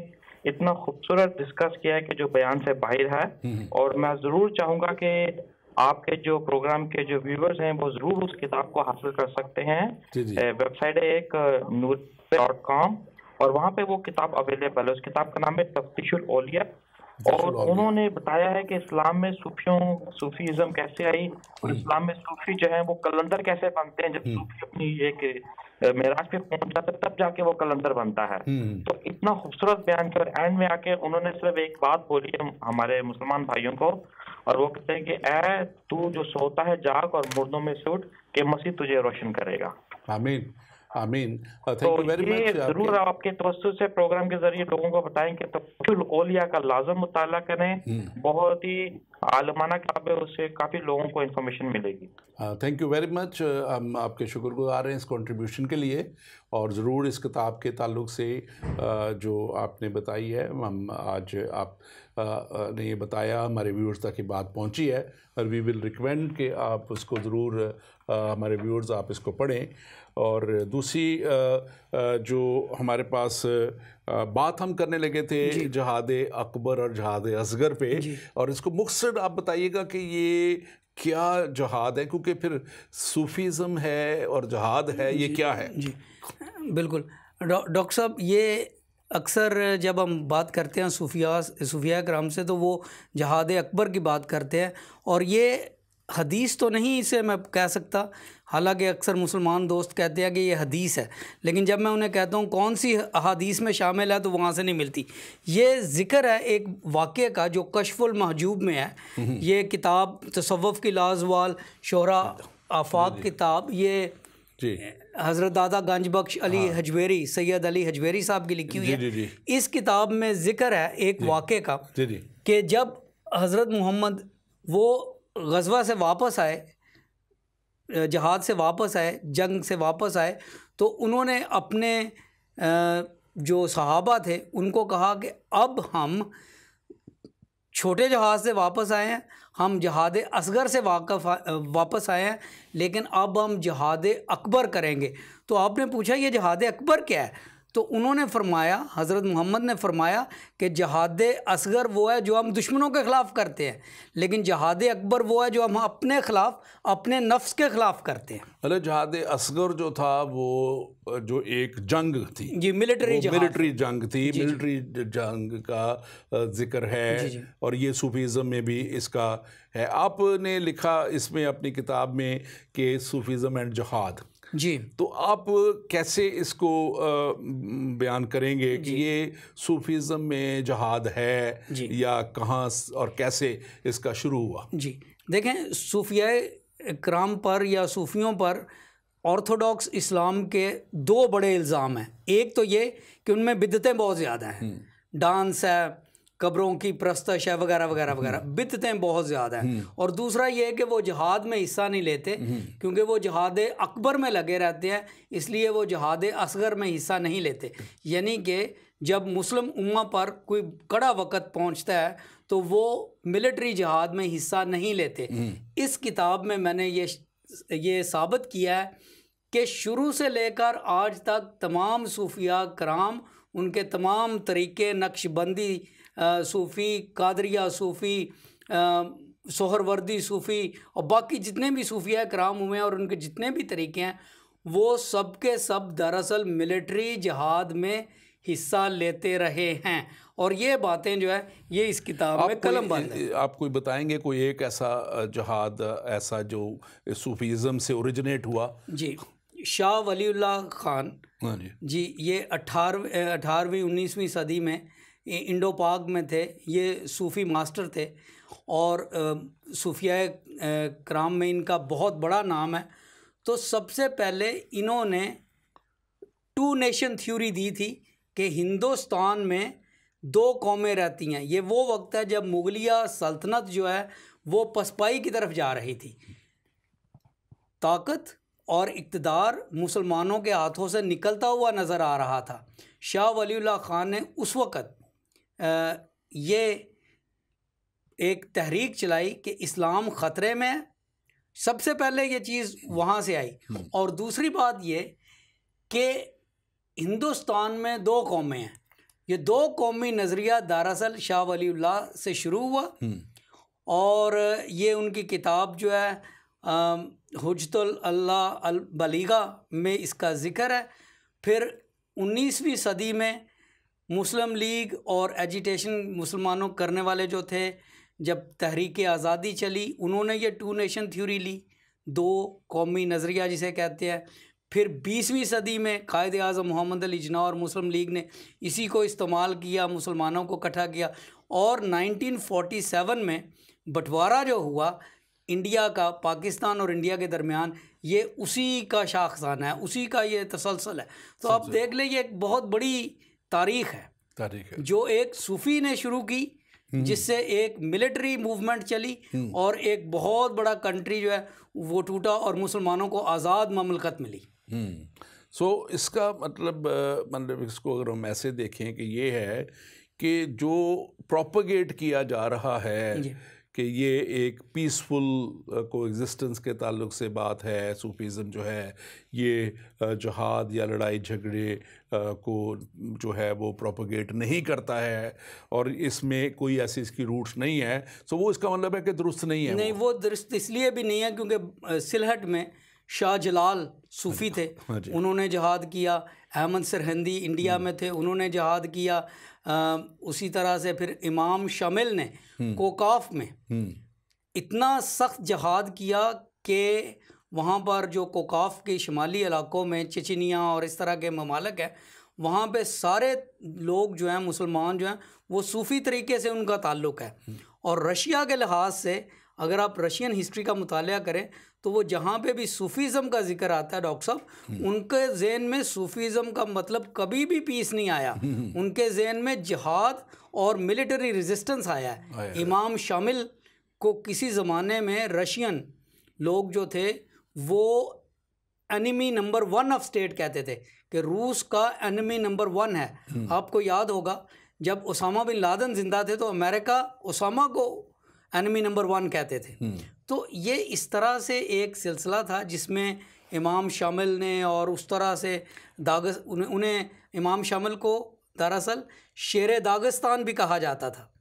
इतना खूबसूरत डिस्कस किया है कि जो बयान से बाहर है। और मैं ज़रूर चाहूँगा कि आपके जो प्रोग्राम के जो व्यूवर्स हैं वो ज़रूर उस किताब को हासिल कर सकते हैं। वेबसाइट है एक nur.com और वहाँ पे वो किताब अवेलेबल है। उस किताब का नाम है तफ्तीशुल औलिया और उन्होंने बताया है कि इस्लाम में सूफीज़म कैसे आई और इस्लाम में सूफी जो है वो कलंदर कैसे बनते हैं। जब सूफी अपनी एक मेराज पे पहुंच जाता है तब जाके वो कलंदर बनता है। तो इतना खूबसूरत बयान किया और एंड में आके उन्होंने सिर्फ एक बात बोली है हमारे मुसलमान भाइयों को, और वो कहते हैं कि ऐ तू जो सोता है जाग और मुर्दों में से उठ के मसीह तुझे रोशन करेगा। आमीन आमीन। Thank you very much. जरूर आपके तवज्जुह से प्रोग्राम के जरिए लोगों को बताएं कि तफ्तीशुल औलिया का लाजम मुताला करें। बहुत ही आलमाना किताब है, उससे काफ़ी लोगों को इन्फॉर्मेशन मिलेगी। Thank you very much. हम आपके शुक्रगुजार हैं इस कंट्रीब्यूशन के लिए और ज़रूर इस किताब के ताल्लुक से जो आपने बताई है, हम आज आप ने ये बताया, हमारे व्यूअर्स तक ये बात पहुंची है और वी विल रिकमेंड कि आप उसको ज़रूर हमारे व्यूअर्स आप इसको पढ़ें। और दूसरी जो हमारे पास बात हम करने लगे थे जिहाद अकबर और जिहाद असगर पे, और इसको मुख्तसर आप बताइएगा कि ये क्या जिहाद है, क्योंकि फिर सूफीज़म है और जिहाद है, ये क्या है? जी बिल्कुल डॉक्टर साहब, ये अक्सर जब हम बात करते हैं सूफिया कराम से तो वो जिहाद अकबर की बात करते हैं और ये हदीस तो नहीं इसे मैं कह सकता, हालांकि अक्सर मुसलमान दोस्त कहते हैं कि ये हदीस है, लेकिन जब मैं उन्हें कहता हूँ कौन सी अहादीस में शामिल है तो वहाँ से नहीं मिलती। ये ज़िक्र है एक वाक़े का जो कश्फुल महजूब में है। ये किताब तसव्वुफ़ की लाज़वाल शोहरा आफाक किताब, ये हज़रत दादा गंज बख्श अली हजवेरी सैयद अली हजवेरी साहब की लिखी हुई है। इस किताब में ज़िक्र है एक वाक़े का कि जब हज़रत मोहम्मद वो ग़ज़वा से वापस आए, जहाद से वापस आए, जंग से वापस आए, तो उन्होंने अपने जो सहाबा थे उनको कहा कि अब हम छोटे जहाज़ से वापस आए हैं, हम जिहाद असगर से वापस आए हैं, लेकिन अब हम जिहाद अकबर करेंगे। तो आपने पूछा ये जिहाद अकबर क्या है, तो उन्होंने फरमाया, हज़रत मोहम्मद ने फरमाया कि जिहाद असगर वो है जो हम दुश्मनों के ख़िलाफ़ करते हैं, लेकिन जिहाद अकबर वो है जो हम अपने ख़िलाफ़, अपने नफ्स के ख़िलाफ़ करते हैं। मतलब जिहाद असगर जो था वो जो एक जंग थी जी, मिलिट्री जंग थी, मिलिट्री जंग का जिक्र है और ये सूफीज़म में भी इसका है। आपने लिखा इसमें अपनी किताब में कि सूफीज़म एंड जिहाद जी, तो आप कैसे इसको बयान करेंगे कि ये सूफीज़म में जिहाद है या कहाँ और कैसे इसका शुरू हुआ? जी देखें, सूफिया कराम पर या सूफियों पर ऑर्थोडॉक्स इस्लाम के दो बड़े इल्ज़ाम हैं। एक तो ये कि उनमें बिदतें बहुत ज़्यादा हैं, डांस है, कब्रों की प्रस्तश है, वगैरह वगैरह वगैरह, बिदतें बहुत ज़्यादा हैं। और दूसरा ये है कि वो जहाद में हिस्सा नहीं लेते, क्योंकि वो जहाद अकबर में लगे रहते हैं, इसलिए वो जहाद असगर में हिस्सा नहीं लेते। यानी कि जब मुस्लिम उम्मा पर कोई कड़ा वक़्त पहुंचता है तो वो मिलिट्री जहाद में हिस्सा नहीं लेते। इस किताब में मैंने ये साबित किया है कि शुरू से लेकर आज तक तमाम सूफिया कराम, उनके तमाम तरीके, नक्शबंदी सूफ़ी, कादरिया सूफ़ी, सोहरवर्दी सूफ़ी और बाकी जितने भी सूफिया कराम हुए हैं और उनके जितने भी तरीके हैं, वो सब के सब दरअसल मिलिट्री जहाद में हिस्सा लेते रहे हैं। और ये बातें जो है ये इस किताब में कलमबंद है। आप कोई बताएंगे कोई एक ऐसा जहाद ऐसा जो सूफीज़म से ओरिजिनेट हुआ? जी, शाह वलीउल्लाह खान जी, ये 18वीं 19वीं सदी में इंडो पाक में थे। ये सूफ़ी मास्टर थे और सूफिया कराम में इनका बहुत बड़ा नाम है। तो सबसे पहले इन्होंने 2 नेशन थ्योरी दी थी कि हिंदुस्तान में 2 कौमें रहती हैं। ये वो वक्त है जब मुगलिया सल्तनत जो है वो पसपाई की तरफ जा रही थी। ताकत और इक़्तिदार मुसलमानों के हाथों से निकलता हुआ नज़र आ रहा था। शाह वलीउल्लाह खान ने उस वक़्त ये एक तहरीक चलाई कि इस्लाम ख़तरे में है। सबसे पहले ये चीज़ वहाँ से आई। और दूसरी बात ये कि हिंदुस्तान में 2 कौमें हैं। ये 2 कौमी नज़रिया दरअसल शाह वलीउल्लाह से शुरू हुआ और ये उनकी किताब जो है हुज्जतुल अल्लाह अल बलीगा में इसका ज़िक्र है। फिर 19वीं सदी में मुस्लिम लीग और एजिटेशन मुसलमानों करने वाले जो थे, जब तहरीक आज़ादी चली, उन्होंने ये 2 नेशन थ्योरी ली, 2 कौमी नज़रिया जिसे कहते हैं। फिर 20वीं सदी में कायद आज़म मोहम्मद अली जिन्ना और मुस्लिम लीग ने इसी को इस्तेमाल किया, मुसलमानों को इकट्ठा किया। और 1947 में बंटवारा जो हुआ इंडिया का, पाकिस्तान और इंडिया के दरमियान, ये उसी का शाखसाना है, उसी का ये तसलसल है। तो आप देख लें, ये एक बहुत बड़ी तारीख़ है जो एक सूफ़ी ने शुरू की, जिससे एक मिलिट्री मूवमेंट चली और एक बहुत बड़ा कंट्री जो है वो टूटा और मुसलमानों को आज़ाद ममलकत मिली। सो इसका मतलब इसको अगर हम ऐसे देखें कि ये है कि जो प्रोपगेट किया जा रहा है कि ये एक पीसफुल कोएग्जिस्टेंस के ताल्लुक से बात है, सूफीज़म जो है ये जहाद या लड़ाई झगड़े को जो है वो प्रोपगेट नहीं करता है और इसमें कोई ऐसी इसकी रूट्स नहीं है। सो वो इसका मतलब है कि दुरुस्त नहीं है। नहीं, वो दुरुस्त इसलिए भी नहीं है क्योंकि सिलहट में शाह जलाल सूफ़ी थे, उन्होंने जहाद किया। अहमद सरहिंदी इंडिया में थे, उन्होंने जहाद किया। उसी तरह से फिर इमाम शामिल ने कोकाफ में इतना सख्त जहाद किया कि वहाँ पर जो कोकाफ के शुमाली इलाकों में चेचनिया और इस तरह के ममालिक हैं, वहाँ पे सारे लोग जो हैं, मुसलमान जो हैं, वो सूफ़ी तरीके से उनका ताल्लुक़ है। और रशिया के लिहाज से अगर आप रशियन हिस्ट्री का मुतालिया करें तो वो जहाँ पे भी सूफ़ीज़म का जिक्र आता है डॉक्टर साहब, उनके ज़हन में सूफ़ीज़म का मतलब कभी भी पीस नहीं आया। उनके ज़हन में जिहाद और मिलिट्री रेजिस्टेंस आया है। इमाम शामिल को किसी ज़माने में रशियन लोग जो थे वो एनिमी नंबर 1 ऑफ स्टेट कहते थे कि रूस का एनिमी नंबर 1 है। आपको याद होगा जब ओसामा बिन लादेन ज़िंदा थे तो अमेरिका ओसामा को एनिमी नंबर 1 कहते थे। तो ये इस तरह से एक सिलसिला था जिसमें इमाम शामिल ने और उस तरह से उन्हें इमाम शामिल को दरअसल शेर दागिस्तान भी कहा जाता था,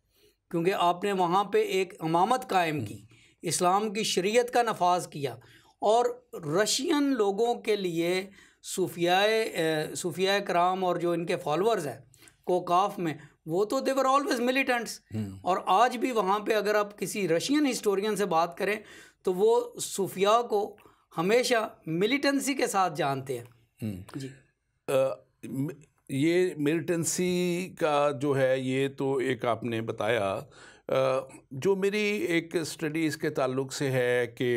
क्योंकि आपने वहाँ पे एक इमामत कायम की, इस्लाम की शरीयत का नफाज किया। और रशियन लोगों के लिए सूफिया कराम और जो इनके फॉलोअर्स हैं कोकाफ में, वो तो दे वर ऑलवेज मिलिटेंट्स। और आज भी वहाँ पे अगर आप किसी रशियन हिस्टोरियन से बात करें तो वो सूफिया को हमेशा मिलिटेंसी के साथ जानते हैं। जी, ये मिलिटेंसी का जो है ये तो एक आपने बताया, जो मेरी एक स्टडी इसके ताल्लुक से है कि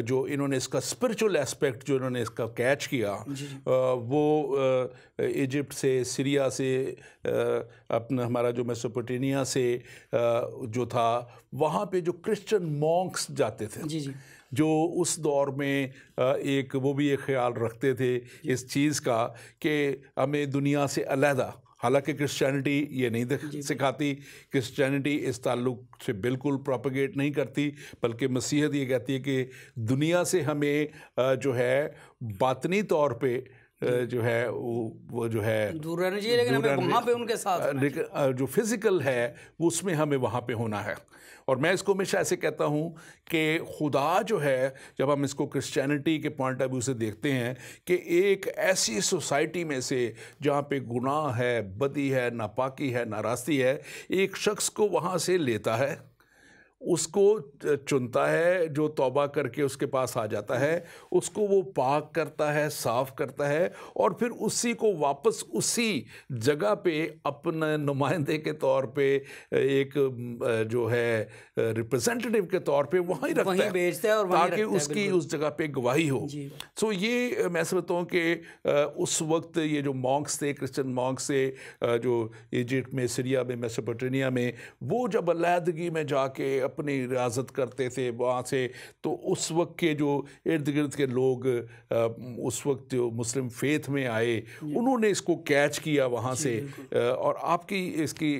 जो इन्होंने इसका स्पिरिचुअल एस्पेक्ट जो इन्होंने इसका कैच किया, वो इजिप्ट से, सीरिया से, अपना हमारा जो मेसोपोटामिया से जो था, वहाँ पे जो क्रिश्चियन मॉन्क्स जाते थे, जी जी, जो उस दौर में एक वो भी एक ख्याल रखते थे इस चीज़ का कि हमें दुनिया से अलहदा, हालांकि क्रिश्चियनिटी ये नहीं सिखाती, क्रिश्चियनिटी इस ताल्लुक से बिल्कुल प्रोपेगेट नहीं करती, बल्कि मसीहत ये कहती है कि दुनिया से हमें जो है बातनी तौर पे जो है वो जो है दूर रहना चाहिए, लेकिन हमें वहाँ पे उनके साथ, लेकिन जो फिज़िकल है वो उसमें हमें वहाँ पे होना है। और मैं इसको हमेशा ऐसे कहता हूँ कि खुदा जो है, जब हम इसको क्रिश्चियनिटी के पॉइंट ऑफ व्यू से देखते हैं कि एक ऐसी सोसाइटी में से जहाँ पे गुनाह है, बदी है, नापाकी है, नाराज़गी है, एक शख्स को वहाँ से लेता है, उसको चुनता है, जो तौबा करके उसके पास आ जाता है, उसको वो पाक करता है, साफ़ करता है, और फिर उसी को वापस उसी जगह पे अपने नुमाइंदे के तौर पे एक जो है रिप्रेजेंटेटिव के तौर पे वहीं रखता है, भेजता है, और ताकि उसकी उस जगह पे गवाही हो। सो ये मैं समझता हूँ कि उस वक्त ये जो मॉन्क्स थे, क्रिश्चियन मॉन्क्स थे, जो इजिप्ट में, सीरिया में, मेसोपोटामिया में, वो जब अलहदगी में जाके अपनी रियाजत करते थे वहाँ से, तो उस वक्त के जो इर्द गिर्द के लोग उस वक्त जो मुस्लिम फेथ में आए, उन्होंने इसको कैच किया वहाँ से। और आपकी इसकी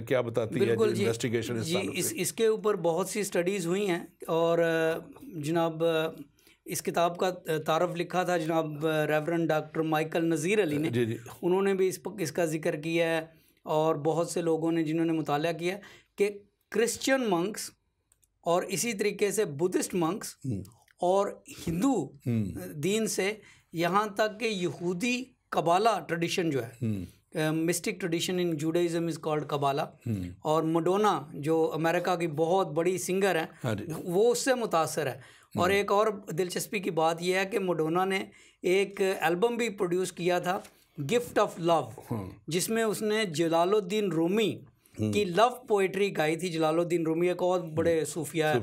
क्या बताती है इन्वेस्टिगेशन? इसके ऊपर बहुत सी स्टडीज़ हुई हैं, और जनाब इस किताब का तारफ़ लिखा था जनाब रेवरेंड डॉक्टर माइकल नज़ीर अली ने। जी। उन्होंने भी इसका जिक्र किया है, और बहुत से लोगों ने जिन्होंने मुताला किया कि क्रिश्चियन मंक्स और इसी तरीके से बुद्धिस्ट मंक्स और हिंदू दीन से यहाँ तक कि यहूदी कबाला ट्रेडिशन जो है, mystic tradition in Judaism is called Kabbalah, और मडोना जो अमेरिका की बहुत बड़ी सिंगर है, वो उससे मुतासर है। और एक और दिलचस्पी की बात यह है कि मडोना ने एक एल्बम भी प्रोड्यूस किया था, गिफ्ट ऑफ लव, जिसमें उसने जलालुद्दीन रूमी की लव पोइट्री गाई थी। जलालुद्दीन रूमी एक और बड़े सूफिया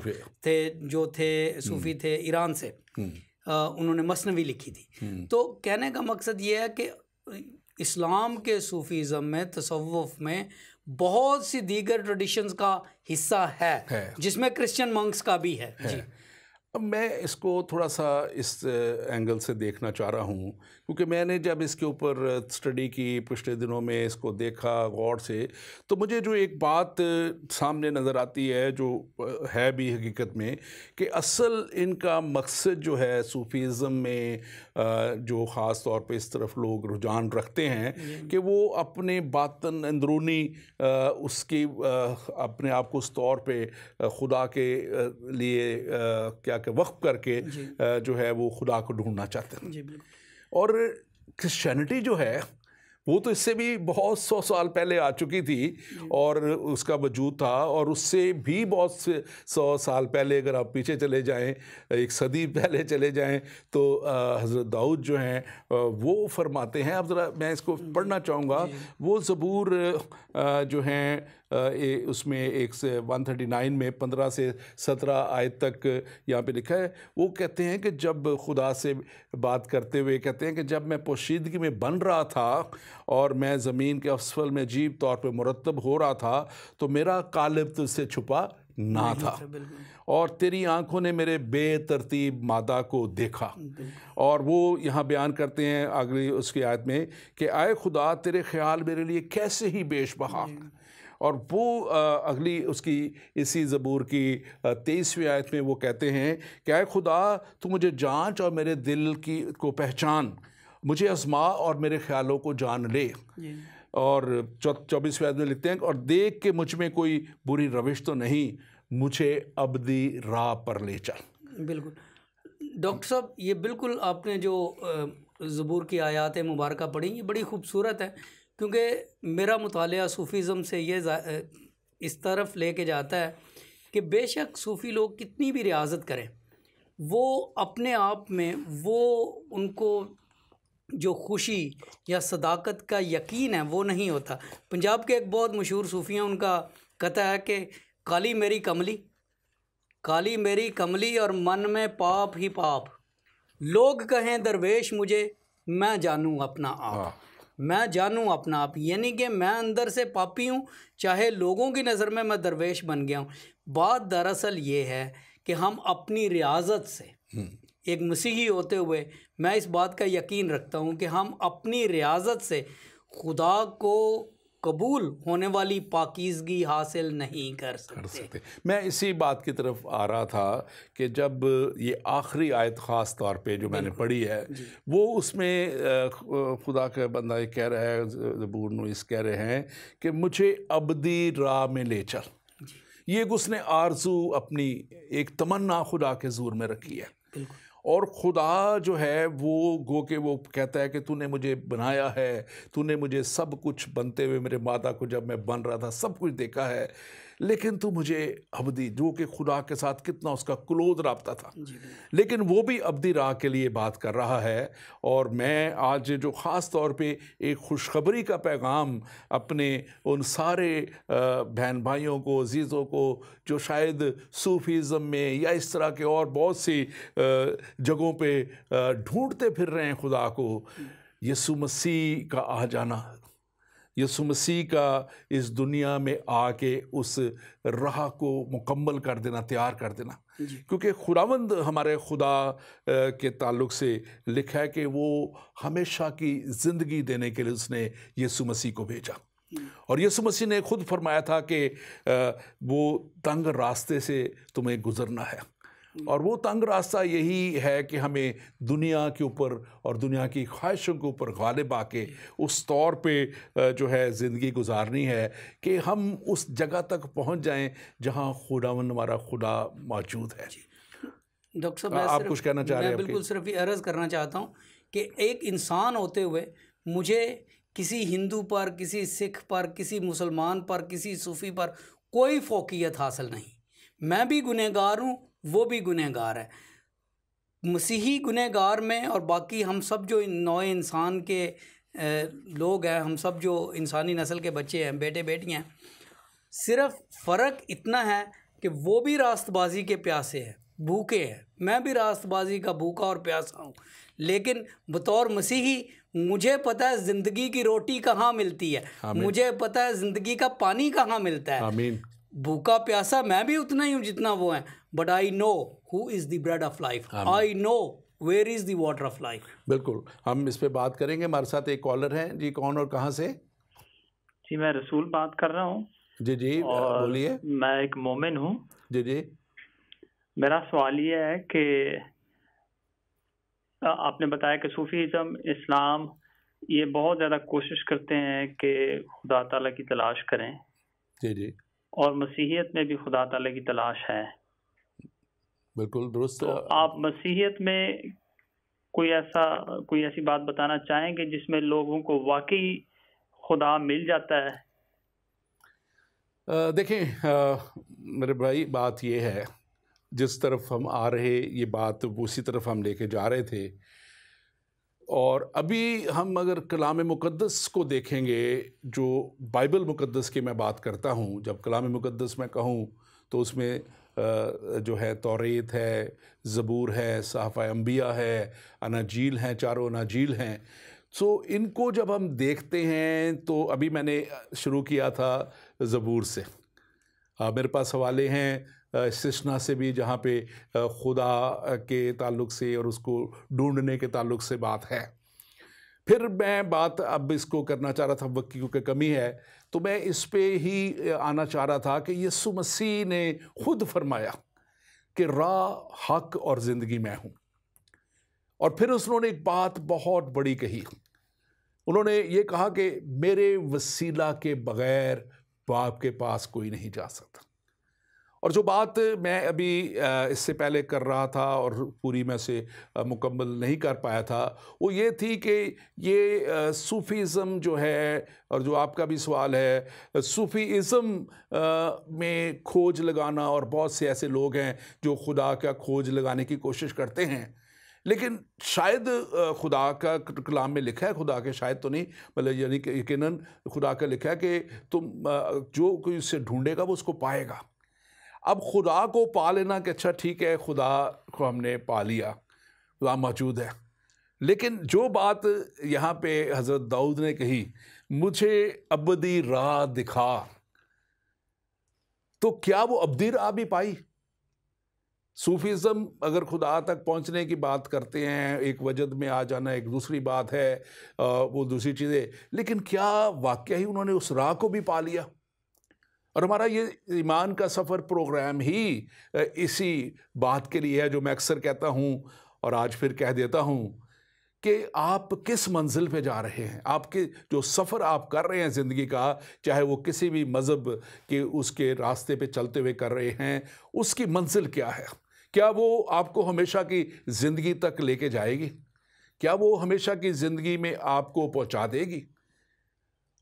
थे, जो थे सूफी थे ईरान से, उन्होंने मसनवी लिखी थी। तो कहने का मकसद ये है कि इस्लाम के सूफीज़म में, तसव्वुफ में बहुत सी दीगर ट्रेडिशंस का हिस्सा है। जिसमें क्रिश्चियन मंक्स का भी है। जी, अब मैं इसको थोड़ा सा इस एंगल से देखना चाह रहा हूँ, क्योंकि मैंने जब इसके ऊपर स्टडी की पिछले दिनों में, इसको देखा गौर से, तो मुझे जो एक बात सामने नज़र आती है, जो है भी हकीकत में, कि असल इनका मकसद जो है सूफीज़म में, जो ख़ास तौर पे इस तरफ लोग रुझान रखते हैं कि वो अपने बातन अंदरूनी उसकी अपने आप को उस तौर पे खुदा के लिए क्या वक्फ करके जो है वो खुदा को ढूंढना चाहते हैं। और क्रिश्चियनिटी जो है वो तो इससे भी बहुत 100 साल पहले आ चुकी थी, और उसका वजूद था, और उससे भी बहुत से 100 साल पहले अगर आप पीछे चले जाएं, एक सदी पहले चले जाएं, तो हज़रत दाऊद जो हैं वो फरमाते हैं, अब ज़रा मैं इसको पढ़ना चाहूँगा, वो ज़बूर जो हैं उसमें 139 में 15 से 17 आयत तक यहाँ पे लिखा है। वो कहते हैं कि जब खुदा से बात करते हुए कहते हैं कि जब मैं पोशीदगी में बन रहा था और मैं ज़मीन के असफल में अजीब तौर पे मुरतब हो रहा था, तो मेरा कालिब तुझसे छुपा ना था, और तेरी आंखों ने मेरे बेतरतीब मादा को देखा। और वो यहाँ बयान करते हैं अगली उसकी आयत में कि आए खुदा तेरे ख्याल मेरे लिए कैसे ही बेशबहा। और वो अगली उसकी इसी ज़बूर की 23वीं आयत में वो कहते हैं कि आए खुदा तू मुझे जांच और मेरे दिल की को पहचान, मुझे आज़मा और मेरे ख्यालों को जान ले। और 24वीं आयत में लिखते हैं और देख के मुझ में कोई बुरी रविश तो नहीं, मुझे अबदी राह पर ले चल। बिल्कुल डॉक्टर साहब, ये बिल्कुल आपने जो ज़बूर की आयात मुबारक पढ़ी, ये बड़ी खूबसूरत है, क्योंकि मेरा मुतालिया सूफ़ीज़म से ये इस तरफ लेके जाता है कि बेशक सूफ़ी लोग कितनी भी रियाजत करें, वो अपने आप में वो उनको जो खुशी या सदाकत का यकीन है वो नहीं होता। पंजाब के एक बहुत मशहूर सूफ़ी हैं, उनका कहता है कि काली मेरी कमली, काली मेरी कमली और मन में पाप ही पाप, लोग कहें दरवेश मुझे, मैं जानूं अपना आप, मैं जानूं अपना आप। यानी कि मैं अंदर से पापी हूँ, चाहे लोगों की नज़र में मैं दरवेश बन गया हूँ। बात दरअसल ये है कि हम अपनी रियाजत से, एक मसीही होते हुए मैं इस बात का यकीन रखता हूँ कि हम अपनी रियाजत से खुदा को कबूल होने वाली पाकीज़गी हासिल नहीं कर सकते। मैं इसी बात की तरफ आ रहा था कि जब ये आखिरी आयत ख़ास तौर पे जो मैंने पढ़ी है, वो उसमें खुदा का बंदा कह रहा है, ज़बूर नवीस कह रहे हैं कि मुझे अबदी राह में ले चल। ये उसने आरज़ू अपनी एक तमन्ना खुदा के ज़ूर में रखी है, और खुदा जो है वो गो के वो कहता है कि तूने मुझे बनाया है, तूने मुझे सब कुछ बनते हुए, मेरे माता को जब मैं बन रहा था सब कुछ देखा है, लेकिन तू मुझे अबदी, जो कि खुदा के साथ कितना उसका क्लोज रब्ता था, लेकिन वो भी अबदी राह के लिए बात कर रहा है। और मैं आज जो ख़ास तौर पे एक खुशखबरी का पैगाम अपने उन सारे बहन भाइयों को, अजीज़ों को जो शायद सूफीज़म में या इस तरह के और बहुत सी जगहों पे ढूंढते फिर रहे हैं खुदा को, यीशु मसीह का आ जाना, यीशु मसीह का इस दुनिया में आके उस राह को मुकम्मल कर देना, तैयार कर देना। क्योंकि खुदावंद हमारे खुदा के ताल्लुक़ से लिखा है कि वो हमेशा की ज़िंदगी देने के लिए उसने यीशु मसीह को भेजा, और यीशु मसीह ने खुद फरमाया था कि वो तंग रास्ते से तुम्हें गुज़रना है, और वो तंग रास्ता यही है कि हमें दुनिया के ऊपर और दुनिया की ख्वाहिशों के ऊपर गालिब आके उस तौर पे जो है ज़िंदगी गुजारनी है कि हम उस जगह तक पहुंच जाएं जहां खुदावंद हमारा खुदा मौजूद है। डॉक्टर साहब, आप कुछ कहना चाह रहे हैं? मैं बिल्कुल सिर्फ ये अर्ज़ करना चाहता हूँ कि एक इंसान होते हुए मुझे किसी हिंदू पर, किसी सिख पर, किसी मुसलमान पर, किसी सूफ़ी पर कोई फ़ौक़ियत हासिल नहीं। मैं भी गुनहगार हूँ, वो भी गुनहगार है। मसीही गुनहगार में और बाकी हम सब जो नए इंसान के लोग हैं, हम सब जो इंसानी नस्ल के बच्चे हैं, बेटे बेटियां हैं, सिर्फ फ़र्क इतना है कि वो भी रास्तबाजी के प्यासे हैं, भूखे हैं, मैं भी रास्तबाजी का भूखा और प्यासा हूँ। लेकिन बतौर मसीही मुझे पता है ज़िंदगी की रोटी कहाँ मिलती है, मुझे पता है ज़िंदगी का पानी कहाँ मिलता है। आमीन। भूखा प्यासा मैं भी उतना ही हूँ जितना वो है, but I know who is the bread of life, I know where is the water of life. बिल्कुल, हम इस पे बात करेंगे। हमारे साथ एक कॉलर हैं जी, कौन और कहाँ से? जी, मैं रसूल बात कर रहा हूँ। जी जी, बोलिए। मैं एक मोमिन हूँ। जी जी। मेरा सवाल ये है कि आपने बताया कि सूफीज़म, इस्लाम ये बहुत ज़्यादा कोशिश करते हैं कि खुदा ताला की तलाश करें। जी जी। और मसीहियत में भी खुदा ताला की तलाश है। बिल्कुल दुरुस्त। तो आप मसीहियत में कोई ऐसी बात बताना चाहेंगे जिसमें लोगों को वाकई खुदा मिल जाता है? देखें मेरे भाई, बात ये है, जिस तरफ हम आ रहे ये बात उसी तरफ हम लेके जा रहे थे। और अभी हम अगर कलाम मुक़द्दस को देखेंगे, जो बाइबल मुक़द्दस की मैं बात करता हूँ, जब कलाम मुक़द्दस मैं कहूँ तो उसमें जो है तौरेत है, ज़बूर है, सहाफ़ा अंबिया है, अनाजील हैं, चारों अनाजील हैं। सो इनको जब हम देखते हैं तो अभी मैंने शुरू किया था ज़बूर से, मेरे पास हवाले हैं सिस्ना से भी, जहाँ पे खुदा के ताल्लुक़ से और उसको ढूंढने के ताल्लुक़ से बात है। फिर मैं बात अब इसको करना चाह रहा था, वक्त की क्योंकि कमी है, तो मैं इस पे ही आना चाह रहा था कि यीशु मसीह ने खुद फरमाया कि राह, हक और ज़िंदगी मैं हूँ। और फिर उन्होंने एक बात बहुत बड़ी कही, उन्होंने ये कहा कि मेरे वसीला के बग़ैर बाप के पास कोई नहीं जा सकता। और जो बात मैं अभी इससे पहले कर रहा था और पूरी मैं से मुकम्मल नहीं कर पाया था, वो ये थी कि ये सूफ़ीज़म जो है, और जो आपका भी सवाल है, सूफ़ीज़म में खोज लगाना, और बहुत से ऐसे लोग हैं जो खुदा का खोज लगाने की कोशिश करते हैं, लेकिन शायद खुदा का कलाम में लिखा है, खुदा के शायद तो नहीं, मतलब यानी कि यकीनन खुदा का लिखा है कि तुम जो कोई उससे ढूंढेगा वो उसको पाएगा। अब खुदा को पा लेना कि अच्छा ठीक है, खुदा को हमने पा लिया, खुदा मौजूद है, लेकिन जो बात यहाँ पे हज़रत दाऊद ने कही, मुझे अबदी राह दिखा, तो क्या वो अबदी राह भी पाई? सूफीज़म अगर खुदा तक पहुँचने की बात करते हैं, एक वजद में आ जाना एक दूसरी बात है, वो दूसरी चीज़ें, लेकिन क्या वाकई ही उन्होंने उस राह को भी पा लिया? और हमारा ये ईमान का सफ़र प्रोग्राम ही इसी बात के लिए है, जो मैं अक्सर कहता हूँ और आज फिर कह देता हूँ कि आप किस मंजिल पे जा रहे हैं, आपके जो सफ़र आप कर रहे हैं ज़िंदगी का, चाहे वो किसी भी मज़हब के उसके रास्ते पे चलते हुए कर रहे हैं, उसकी मंजिल क्या है? क्या वो आपको हमेशा की ज़िंदगी तक लेके जाएगी? क्या वो हमेशा की ज़िंदगी में आपको पहुंचा देगी?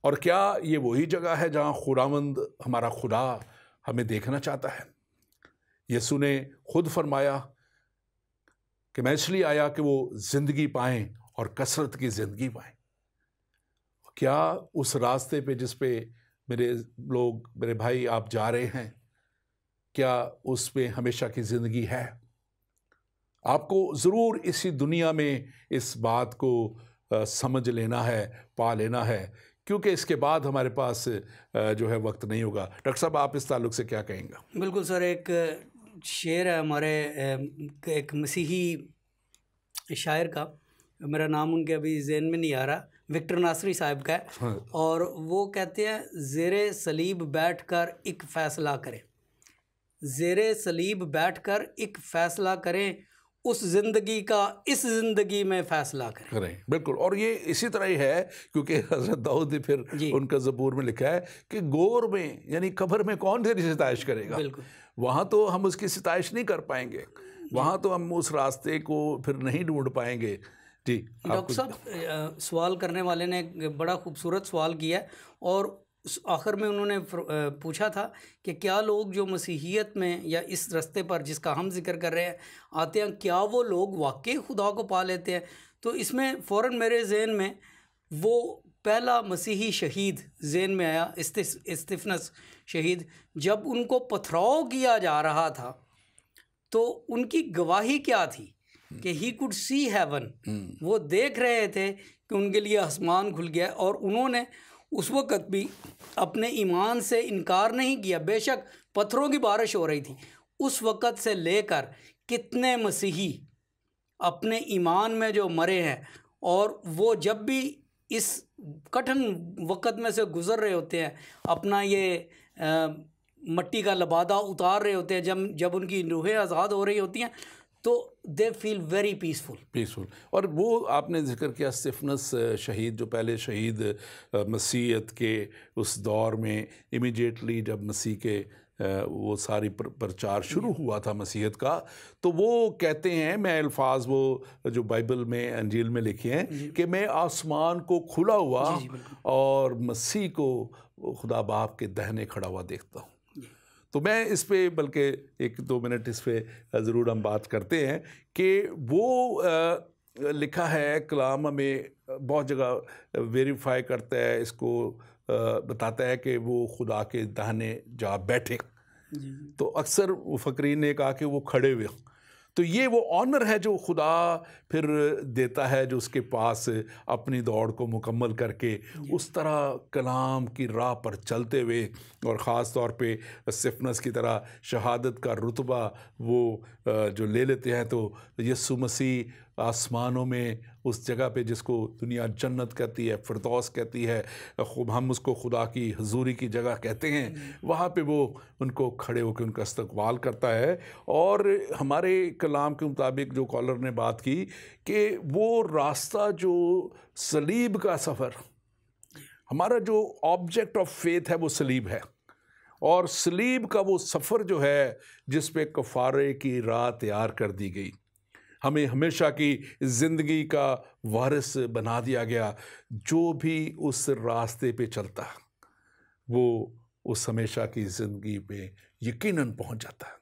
और क्या ये वही जगह है जहां खुदावंद हमारा खुदा हमें देखना चाहता है? यीशु ने खुद फरमाया कि मैं इसलिए आया कि वो ज़िंदगी पाएं और कसरत की ज़िंदगी पाएं। क्या उस रास्ते पे जिस पे मेरे लोग, मेरे भाई आप जा रहे हैं, क्या उस पे हमेशा की ज़िंदगी है? आपको ज़रूर इसी दुनिया में इस बात को समझ लेना है, पा लेना है, क्योंकि इसके बाद हमारे पास जो है वक्त नहीं होगा। डॉक्टर साहब, आप इस ताल्लुक़ से क्या कहेंगे? बिल्कुल सर, एक शेर है हमारे एक मसीही शायर का, मेरा नाम उनके अभी ज़हन में नहीं आ रहा, विक्टर नासरी साहब का है। हाँ। और वो कहते हैं, ज़ेरे सलीब बैठकर एक फ़ैसला करें, ज़ेरे सलीब बैठकर एक फ़ैसला करें, उस ज़िंदगी का इस ज़िंदगी में फ़ैसला करें। बिल्कुल, और ये इसी तरह ही है, क्योंकि हज़रत दाऊद ने फिर उनका ज़बूर में लिखा है कि गोर में यानी कब्र में कौन तेरी सिताइश करेगा? बिल्कुल, वहाँ तो हम उसकी सिताइश नहीं कर पाएंगे, वहाँ तो हम उस रास्ते को फिर नहीं ढूंढ पाएंगे। जी डॉक्टर साहब, सवाल करने वाले ने एक बड़ा खूबसूरत सवाल किया है, और आखिर में उन्होंने पूछा था कि क्या लोग जो मसीहियत में या इस रास्ते पर जिसका हम जिक्र कर रहे हैं आते हैं, क्या वो लोग वाकई खुदा को पा लेते हैं? तो इसमें फ़ौरन मेरे जहन में वो पहला मसीही शहीद जहन में आया, स्तिफनस शहीद। जब उनको पथराव किया जा रहा था तो उनकी गवाही क्या थी कि ही कुड सी हेवन, वो देख रहे थे कि उनके लिए आसमान खुल गया, और उन्होंने उस वक़्त भी अपने ईमान से इनकार नहीं किया। बेशक पत्थरों की बारिश हो रही थी, उस वक़्त से लेकर कितने मसीही अपने ईमान में जो मरे हैं, और वो जब भी इस कठिन वक़्त में से गुज़र रहे होते हैं, अपना ये मट्टी का लबादा उतार रहे होते हैं, जब उनकी रूहें आज़ाद हो रही होती हैं, तो दे फील वेरी पीसफुल। और वो आपने जिक्र किया स्तिफनस शहीद, जो पहले शहीद मसीहत के उस दौर में इमीडिएटली जब मसीह के वो सारी प्रचार शुरू हुआ था मसीहत का, तो वो कहते हैं, मैं अल्फाज वो जो बाइबल में अंजील में लिखे हैं कि मैं आसमान को खुला हुआ और मसीह को खुदा बाप के दाहिने खड़ा हुआ देखता हूँ। तो मैं इस पे बल्कि 1-2 मिनट इस पे ज़रूर हम बात करते हैं कि वो लिखा है कलाम में, बहुत जगह वेरीफाई करता है इसको, बताता है कि वो खुदा के दाहिने जा बैठे। तो अक्सर फ़कीरीन ने कहा कि वो खड़े हुए। तो ये वो ऑनर है जो खुदा फिर देता है, जो उसके पास अपनी दौड़ को मुकम्मल करके उस तरह कलाम की राह पर चलते हुए, और ख़ास तौर पे स्तिफनस की तरह शहादत का रुतबा वो जो ले लेते हैं। तो यीशु मसीह आसमानों में उस जगह पे जिसको दुनिया जन्नत कहती है, फिरदौस कहती है, हम उसको खुदा की हजूरी की जगह कहते हैं, वहाँ पे वो उनको खड़े होकर उनका इस्तकबाल करता है। और हमारे कलाम के मुताबिक जो कॉलर ने बात की कि वो रास्ता जो सलीब का सफ़र, हमारा जो ऑब्जेक्ट ऑफ फेथ है वो सलीब है, और सलीब का वो सफ़र जो है जिस पे कफ़ारे की राह तैयार कर दी गई, हमें हमेशा की ज़िंदगी का वारिस बना दिया गया। जो भी उस रास्ते पे चलता वो उस हमेशा की ज़िंदगी पे यकीनन पहुंच जाता है।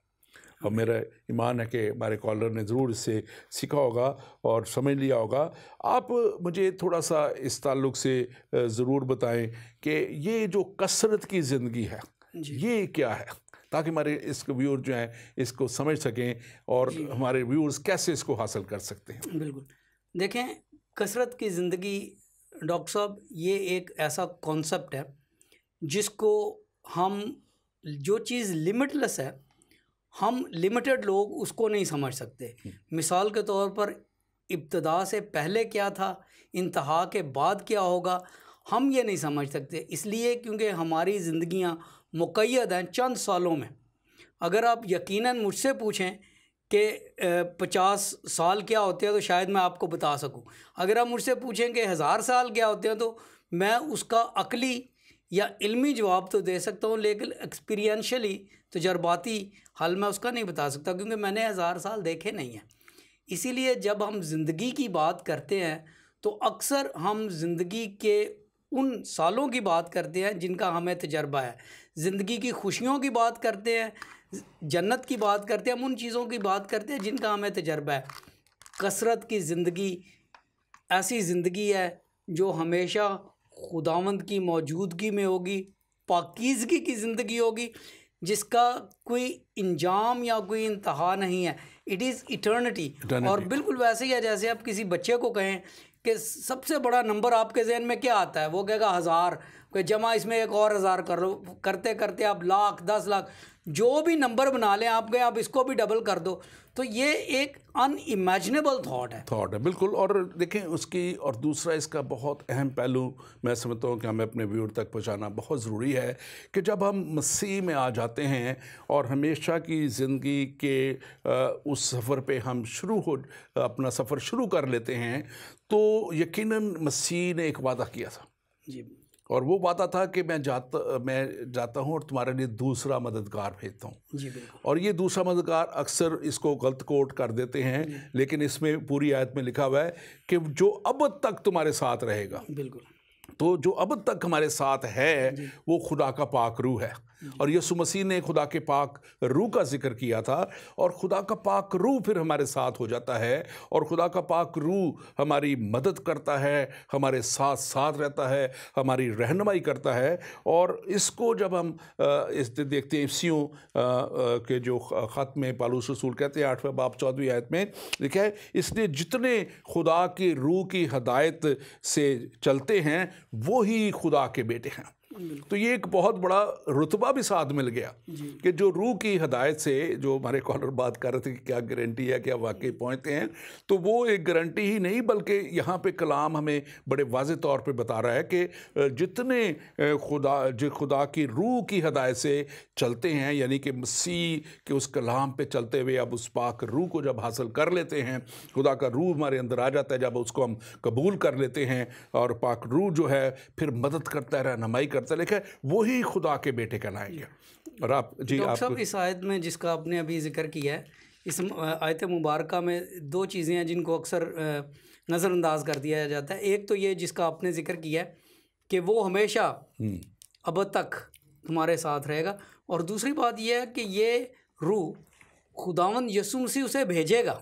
और मेरा ईमान है कि हमारे कॉलर ने ज़रूर इससे सीखा होगा और समझ लिया होगा। आप मुझे थोड़ा सा इस ताल्लुक़ से ज़रूर बताएं कि ये जो कसरत की ज़िंदगी है ये क्या है, ताकि हमारे इस व्यूअर जो हैं इसको समझ सकें और हमारे व्यूअर्स कैसे इसको हासिल कर सकते हैं। बिल्कुल, देखें कसरत की ज़िंदगी डॉक्टर साहब ये एक ऐसा कॉन्सेप्ट है जिसको हम, जो चीज़ लिमिटलेस है, हम लिमिटेड लोग उसको नहीं समझ सकते। मिसाल के तौर पर इब्तिदा से पहले क्या था, इंतहा के बाद क्या होगा, हम ये नहीं समझ सकते। इसलिए क्योंकि हमारी ज़िंदगियां मुक़य्यद हैं चंद सालों में। अगर आप यकीनन मुझसे पूछें कि 50 साल क्या होते हैं तो शायद मैं आपको बता सकूं। अगर आप मुझसे पूछें कि 1000 साल क्या होते हैं तो मैं उसका अक़ली या इल्मी जवाब तो दे सकता हूं, लेकिन एक्सपीरियंशली तजर्बाती हल मैं उसका नहीं बता सकता, क्योंकि मैंने 1000 साल देखे नहीं हैं। इसीलिए जब हम ज़िंदगी की बात करते हैं तो अक्सर हम ज़िंदगी के उन सालों की बात करते हैं जिनका हमें तजर्बा है। ज़िंदगी की खुशियों की बात करते हैं, जन्नत की बात करते हैं, हम उन चीज़ों की बात करते हैं जिनका हमें तजर्बा है। कसरत की ज़िंदगी ऐसी ज़िंदगी है जो हमेशा खुदावंद की मौजूदगी में होगी, पाकीज़गी की ज़िंदगी होगी, जिसका कोई इंजाम या कोई इंतहा नहीं है। It is eternity. और बिल्कुल वैसे ही है जैसे आप किसी बच्चे को कहें कि सबसे बड़ा नंबर आपके जहन में क्या आता है, वो कहेगा 1000, कोई जमा इसमें एक और 1000 कर लो, करते करते आप लाख 10 लाख जो भी नंबर बना लें आप, गए आप इसको भी डबल कर दो, तो ये एक अनइमेजिनेबल थॉट है। बिल्कुल। और देखें उसकी, और दूसरा इसका बहुत अहम पहलू मैं समझता हूँ कि हमें अपने व्यूअर तक पहुँचाना बहुत ज़रूरी है कि जब हम मसीह में आ जाते हैं और हमेशा की ज़िंदगी के उस सफ़र पे हम अपना सफ़र शुरू कर लेते हैं, तो यकीनन मसीह ने एक वादा किया था जी, और वो वादा था कि मैं जाता हूँ और तुम्हारे लिए दूसरा मददगार भेजता हूँ जी बिल्कुल। और ये दूसरा मददगार अक्सर इसको गलत कोट कर देते हैं, लेकिन इसमें पूरी आयत में लिखा हुआ है कि जो अब तक तुम्हारे साथ रहेगा। बिल्कुल। तो जो अब तक हमारे साथ है वो खुदा का पाक रूह है, और यीशु मसीह ने खुदा के पाक रूह का जिक्र किया था, और खुदा का पाक रूह फिर हमारे साथ हो जाता है, और खुदा का पाक रूह हमारी मदद करता है, हमारे साथ साथ रहता है, हमारी रहनुमाई करता है। और इसको जब हम इस देखते हैं इफ्सियों के जो ख़त में पालूस रसूल कहते हैं 8वें बाब 14वीं आयत में लिखा है, इसलिए जितने खुदा की रूह की हदायत से चलते हैं वो ही खुदा के बेटे हैं। तो ये एक बहुत बड़ा रुतबा भी साथ मिल गया कि जो रूह की हदायत से, जो हमारे कॉलर बात कर रहे थे कि क्या गारंटी है, क्या वाकई पहुँचते हैं, तो वो एक गारंटी ही नहीं बल्कि यहाँ पे कलाम हमें बड़े वाज़ेह तौर पे बता रहा है कि जितने खुदा की रूह की हदायत से चलते हैं, यानी कि मसीह के उस कलाम पे चलते हुए अब उस पाक रूह को जब हासिल कर लेते हैं, खुदा का रूह हमारे अंदर आ जाता है, जब उसको हम कबूल कर लेते हैं, और पाक रूह जो है फिर मदद करता है, रहनुमाई करता है, लिखा है वही खुदा के बेटे कहलाएंगे। और आप जी, आप सब इस आयत में जिसका आपने अभी जिक्र किया है, इस आयत मुबारका में दो चीज़ें हैं जिनको अक्सर नज़रअंदाज कर दिया जाता है। एक तो ये जिसका आपने जिक्र किया है कि वो हमेशा अब तक तुम्हारे साथ रहेगा, और दूसरी बात यह है कि ये रूह खुदावंद यीशु मसीह उसे भेजेगा,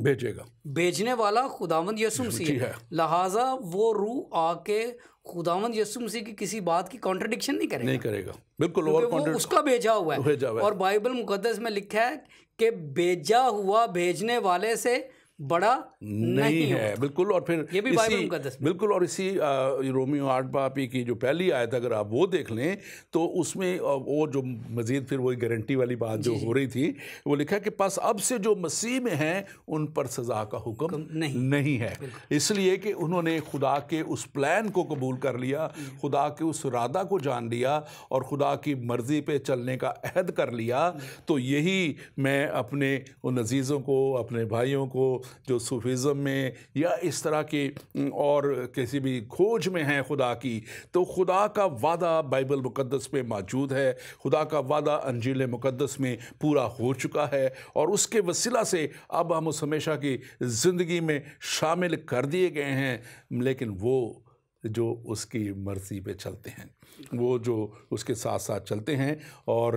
भेजने वाला खुदावंद यीशु मसीह है। लिहाजा वो रूह आके खुदावंद यीशु मसीह की किसी बात की कॉन्ट्रडिक्शन नहीं करेगा। बिल्कुल। और वो उसका भेजा हुआ है। और बाइबल मुकद्दस में लिखा है कि भेजा हुआ भेजने वाले से बड़ा नहीं है। बिल्कुल। और फिर ये भी बाइबल मुकद्दस बिल्कुल। और इसी रोमियो 8 बाब की जो पहली आयत अगर आप वो देख लें तो उसमें वो जो मज़ीद फिर वही गारंटी वाली बात जो हो रही थी, वो लिखा है कि बस अब से जो मसीह में हैं उन पर सज़ा का हुक्म नहीं है, इसलिए कि उन्होंने खुदा के उस प्लान को कबूल कर लिया, खुदा के उस इरादा को जान लिया और खुदा की मर्ज़ी पे चलने का अहद कर लिया। तो यही मैं अपने उन अजीज़ों को, अपने भाइयों को जो सूफीज़म में या इस तरह की और किसी भी खोज में हैं खुदा की, तो खुदा का वादा बाइबल मुकद्दस में मौजूद है, खुदा का वादा अंजील मुकद्दस में पूरा हो चुका है, और उसके वसीला से अब हम उस हमेशा की ज़िंदगी में शामिल कर दिए गए हैं। लेकिन वो जो उसकी मर्ज़ी पे चलते हैं, वो जो उसके साथ साथ चलते हैं। और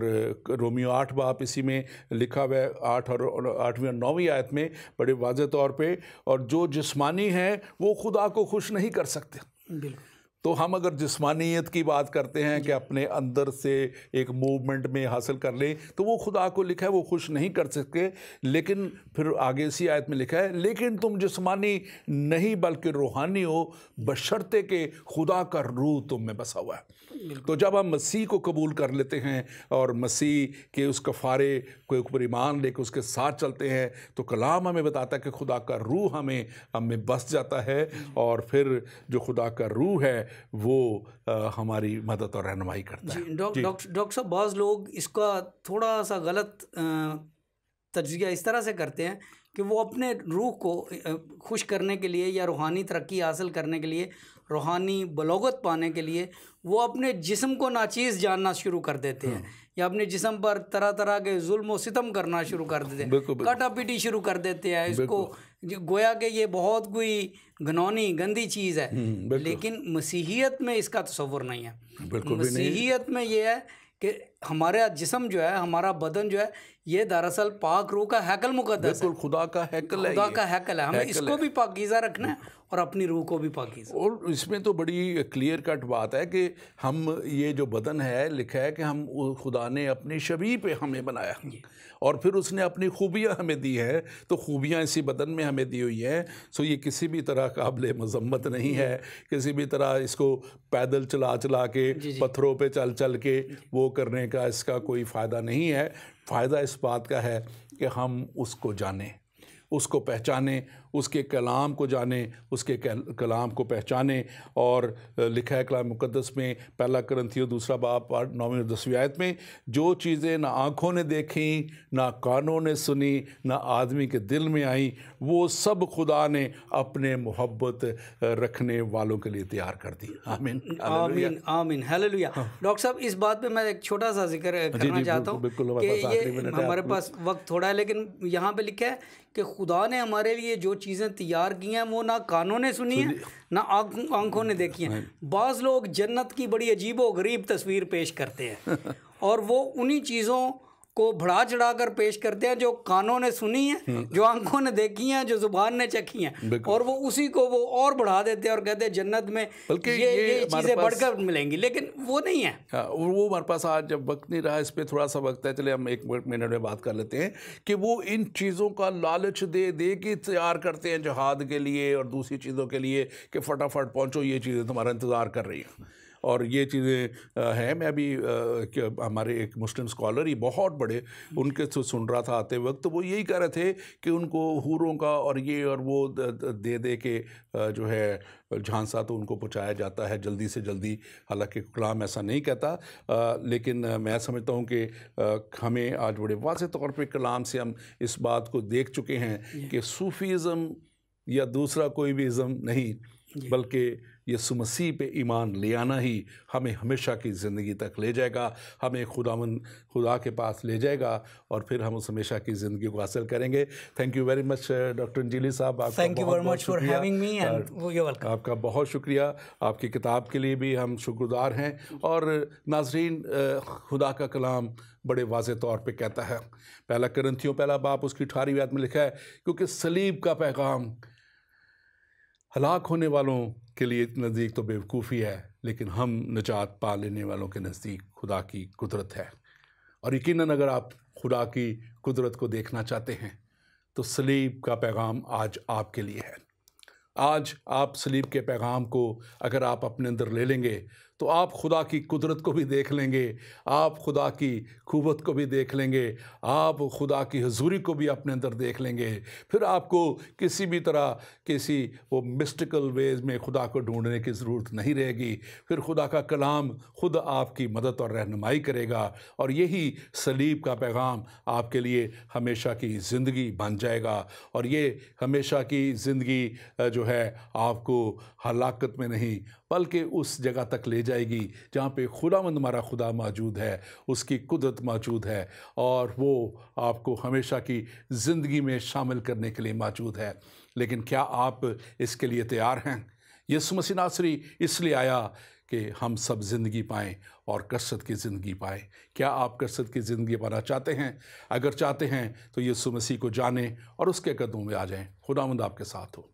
रोमियो 8 बाब इसी में लिखा हुआ है, 8वीं और 9वीं आयत में बड़े वाज़ेह तौर पे, और जो जिस्मानी हैं वो खुदा को खुश नहीं कर सकते। बिल्कुल। तो हम अगर जिस्मानियत की बात करते हैं कि अपने अंदर से एक मूवमेंट में हासिल कर लें, तो वो खुदा को लिखा है वो खुश नहीं कर सकते। लेकिन फिर आगे इसी आयत में लिखा है, लेकिन तुम जिस्मानी नहीं बल्कि रूहानी हो, बशर्ते के खुदा का रूह तुम में बसा हुआ है। तो जब हम मसीह को कबूल कर लेते हैं और मसीह के उस कफ़ारे के ऊपर ईमान लेकर उसके साथ चलते हैं, तो कलाम हमें बताता है कि खुदा का रूह हमें बस जाता है, और फिर जो खुदा का रूह है वो हमारी मदद और रहनुमाई करता है। डॉक्टर साहब, बाज़ लोग इसका थोड़ा सा गलत तज्ज़िया इस तरह से करते हैं कि वो अपने रूह को खुश करने के लिए या रूहानी तरक्की हासिल करने के लिए, रूहानी बलोगत पाने के लिए, वो अपने जिस्म को नाचीज़ जानना शुरू कर देते हैं, या अपने जिस्म पर तरह तरह के जुल्म व सितम करना शुरू कर देते हैं, काटा पीटी शुरू कर देते हैं। इसको गोया कि ये बहुत कोई घनौनी गंदी चीज़ है, लेकिन मसीहियत में इसका तसव्वुर नहीं है। मसीहियत में ये है कि हमारा जिस्म जो है, हमारा बदन जो है, ये दरअसल पाक रूह का हैकल मुकद्दस है, खुदा का हैकल है, खुदा का हैकल है। हमें इसको भी पाकीज़ा रखना है और अपनी रूह को भी पाकीज़ा। और इसमें तो बड़ी क्लियर कट बात है कि हम ये जो बदन है, लिखा है कि हम खुदा ने अपनी शबीह पे हमें बनाया, और फिर उसने अपनी खूबियाँ हमें दी है, तो खूबियाँ इसी बदन में हमें दी हुई हैं। सो ये किसी भी तरह काबिल मज़म्मत नहीं है, किसी भी तरह इसको पैदल चला चला के, पत्थरों पे चल चल के वो करने का इसका कोई फ़ायदा नहीं है। फ़ायदा इस बात का है कि हम उसको जानें, उसको पहचानें, उसके कलाम को जानें, उसके कलाम को पहचानें। और लिखा है कलाम मुक़द्दस में, पहला कुरिन्थियों 2 बाब 9वीं और 10वीं आयत में, जो चीज़ें ना आँखों ने देखी, ना कानों ने सुनी, ना आदमी के दिल में आई, वो सब खुदा ने अपने मोहब्बत रखने वालों के लिए तैयार कर दी। आमीन आमीन आमीन हालेलुया। डॉक्टर साहब, इस बात पे मैं एक छोटा सा जिक्र करना चाहता हूँ कि ये हमारे पास वक्त थोड़ा है, लेकिन यहाँ पे लिखा है कि खुदा ने हमारे लिए जो चीज़ें तैयार की हैं वो ना कानों ने सुनी है, ना आँखों ने देखी हैं। बाज़ लोग जन्नत की बड़ी अजीब व गरीब तस्वीर पेश करते हैं और वो उन्हीं चीज़ों को बढ़ा चढ़ा कर पेश करते हैं जो कानों ने सुनी है, जो आंखों ने देखी हैं, जो जुबान ने चखी हैं, और वो उसी को वो और बढ़ा देते हैं और कहते हैं जन्नत में ये चीज़ें बढ़कर मिलेंगी, लेकिन वो नहीं है। वो हमारे पास आज जब वक्त नहीं रहा, इस पर थोड़ा सा वक्त है, चले हम 1 मिनट में बात कर लेते हैं कि वो इन चीज़ों का लालच दे दे के तैयार करते हैं जहाद के लिए और दूसरी चीज़ों के लिए कि फटाफट पहुँचो, ये चीज़ें तुम्हारा इंतज़ार कर रही हैं। और ये चीज़ें हैं, मैं अभी हमारे एक मुस्लिम स्कॉलर ही बहुत बड़े उनके से सुन रहा था आते वक्त, तो वो यही कह रहे थे कि उनको हूरों का और ये और वो दे दे के जो है झांसा तो उनको पहुँचाया जाता है जल्दी से जल्दी। हालांकि कलाम ऐसा नहीं कहता, लेकिन मैं समझता हूँ कि हमें आज बड़े वाज़ेह तौर पे कलाम से हम इस बात को देख चुके हैं कि सूफ़ीज़म या दूसरा कोई भी इज़म नहीं, बल्कि यीशु मसीह पे ईमान ले आना ही हमें हमेशा की ज़िंदगी तक ले जाएगा, हमें खुदा के पास ले जाएगा, और फिर हम उस हमेशा की ज़िंदगी को हासिल करेंगे। Thank you very much doctor Anjali साहब, thank you very much for having me and you welcome. आपका बहुत शुक्रिया, आपकी किताब के लिए भी हम शुक्रगुजार हैं। और नाज़रीन, खुदा का कलाम बड़े वाज़ेह तौर पे कहता है, पहला कुरिन्थियों 1 बाब उसकी 18वीं आयत में लिखा है, क्योंकि सलीब का पैगाम हलाक होने वालों के लिए नज़दीक तो बेवकूफ़ी है, लेकिन हम निजात पा लेने वालों के नज़दीक खुदा की कुदरत है। और यकीनन अगर आप खुदा की कुदरत को देखना चाहते हैं तो सलीब का पैगाम आज आपके लिए है। आज आप सलीब के पैगाम को अगर आप अपने अंदर ले लेंगे तो आप खुदा की कुदरत को भी देख लेंगे, आप खुदा की क़ुव्वत को भी देख लेंगे, आप खुदा की हुज़ूरी को भी अपने अंदर देख लेंगे। फिर आपको किसी भी तरह किसी वो मिस्टिकल वेज में खुदा को ढूंढने की ज़रूरत नहीं रहेगी। फिर खुदा का कलाम खुद आपकी मदद और रहनुमाई करेगा, और यही सलीब का पैगाम आपके लिए हमेशा की ज़िंदगी बन जाएगा। और ये हमेशा की ज़िंदगी जो है आपको हलाकत में नहीं बल्कि उस जगह तक ले जाएगी जहाँ पे खुदावंद हमारा खुदा मौजूद है, उसकी कुदरत मौजूद है, और वो आपको हमेशा की ज़िंदगी में शामिल करने के लिए मौजूद है। लेकिन क्या आप इसके लिए तैयार हैं? यीशु मसीह नासरी इसलिए आया कि हम सब ज़िंदगी पाएँ और कसरत की ज़िंदगी पाएँ। क्या आप कसरत की ज़िंदगी पाना चाहते हैं? अगर चाहते हैं तो यीशु मसीह को जानें और उसके कदमों में आ जाएं। खुदावंद आपके साथ हो।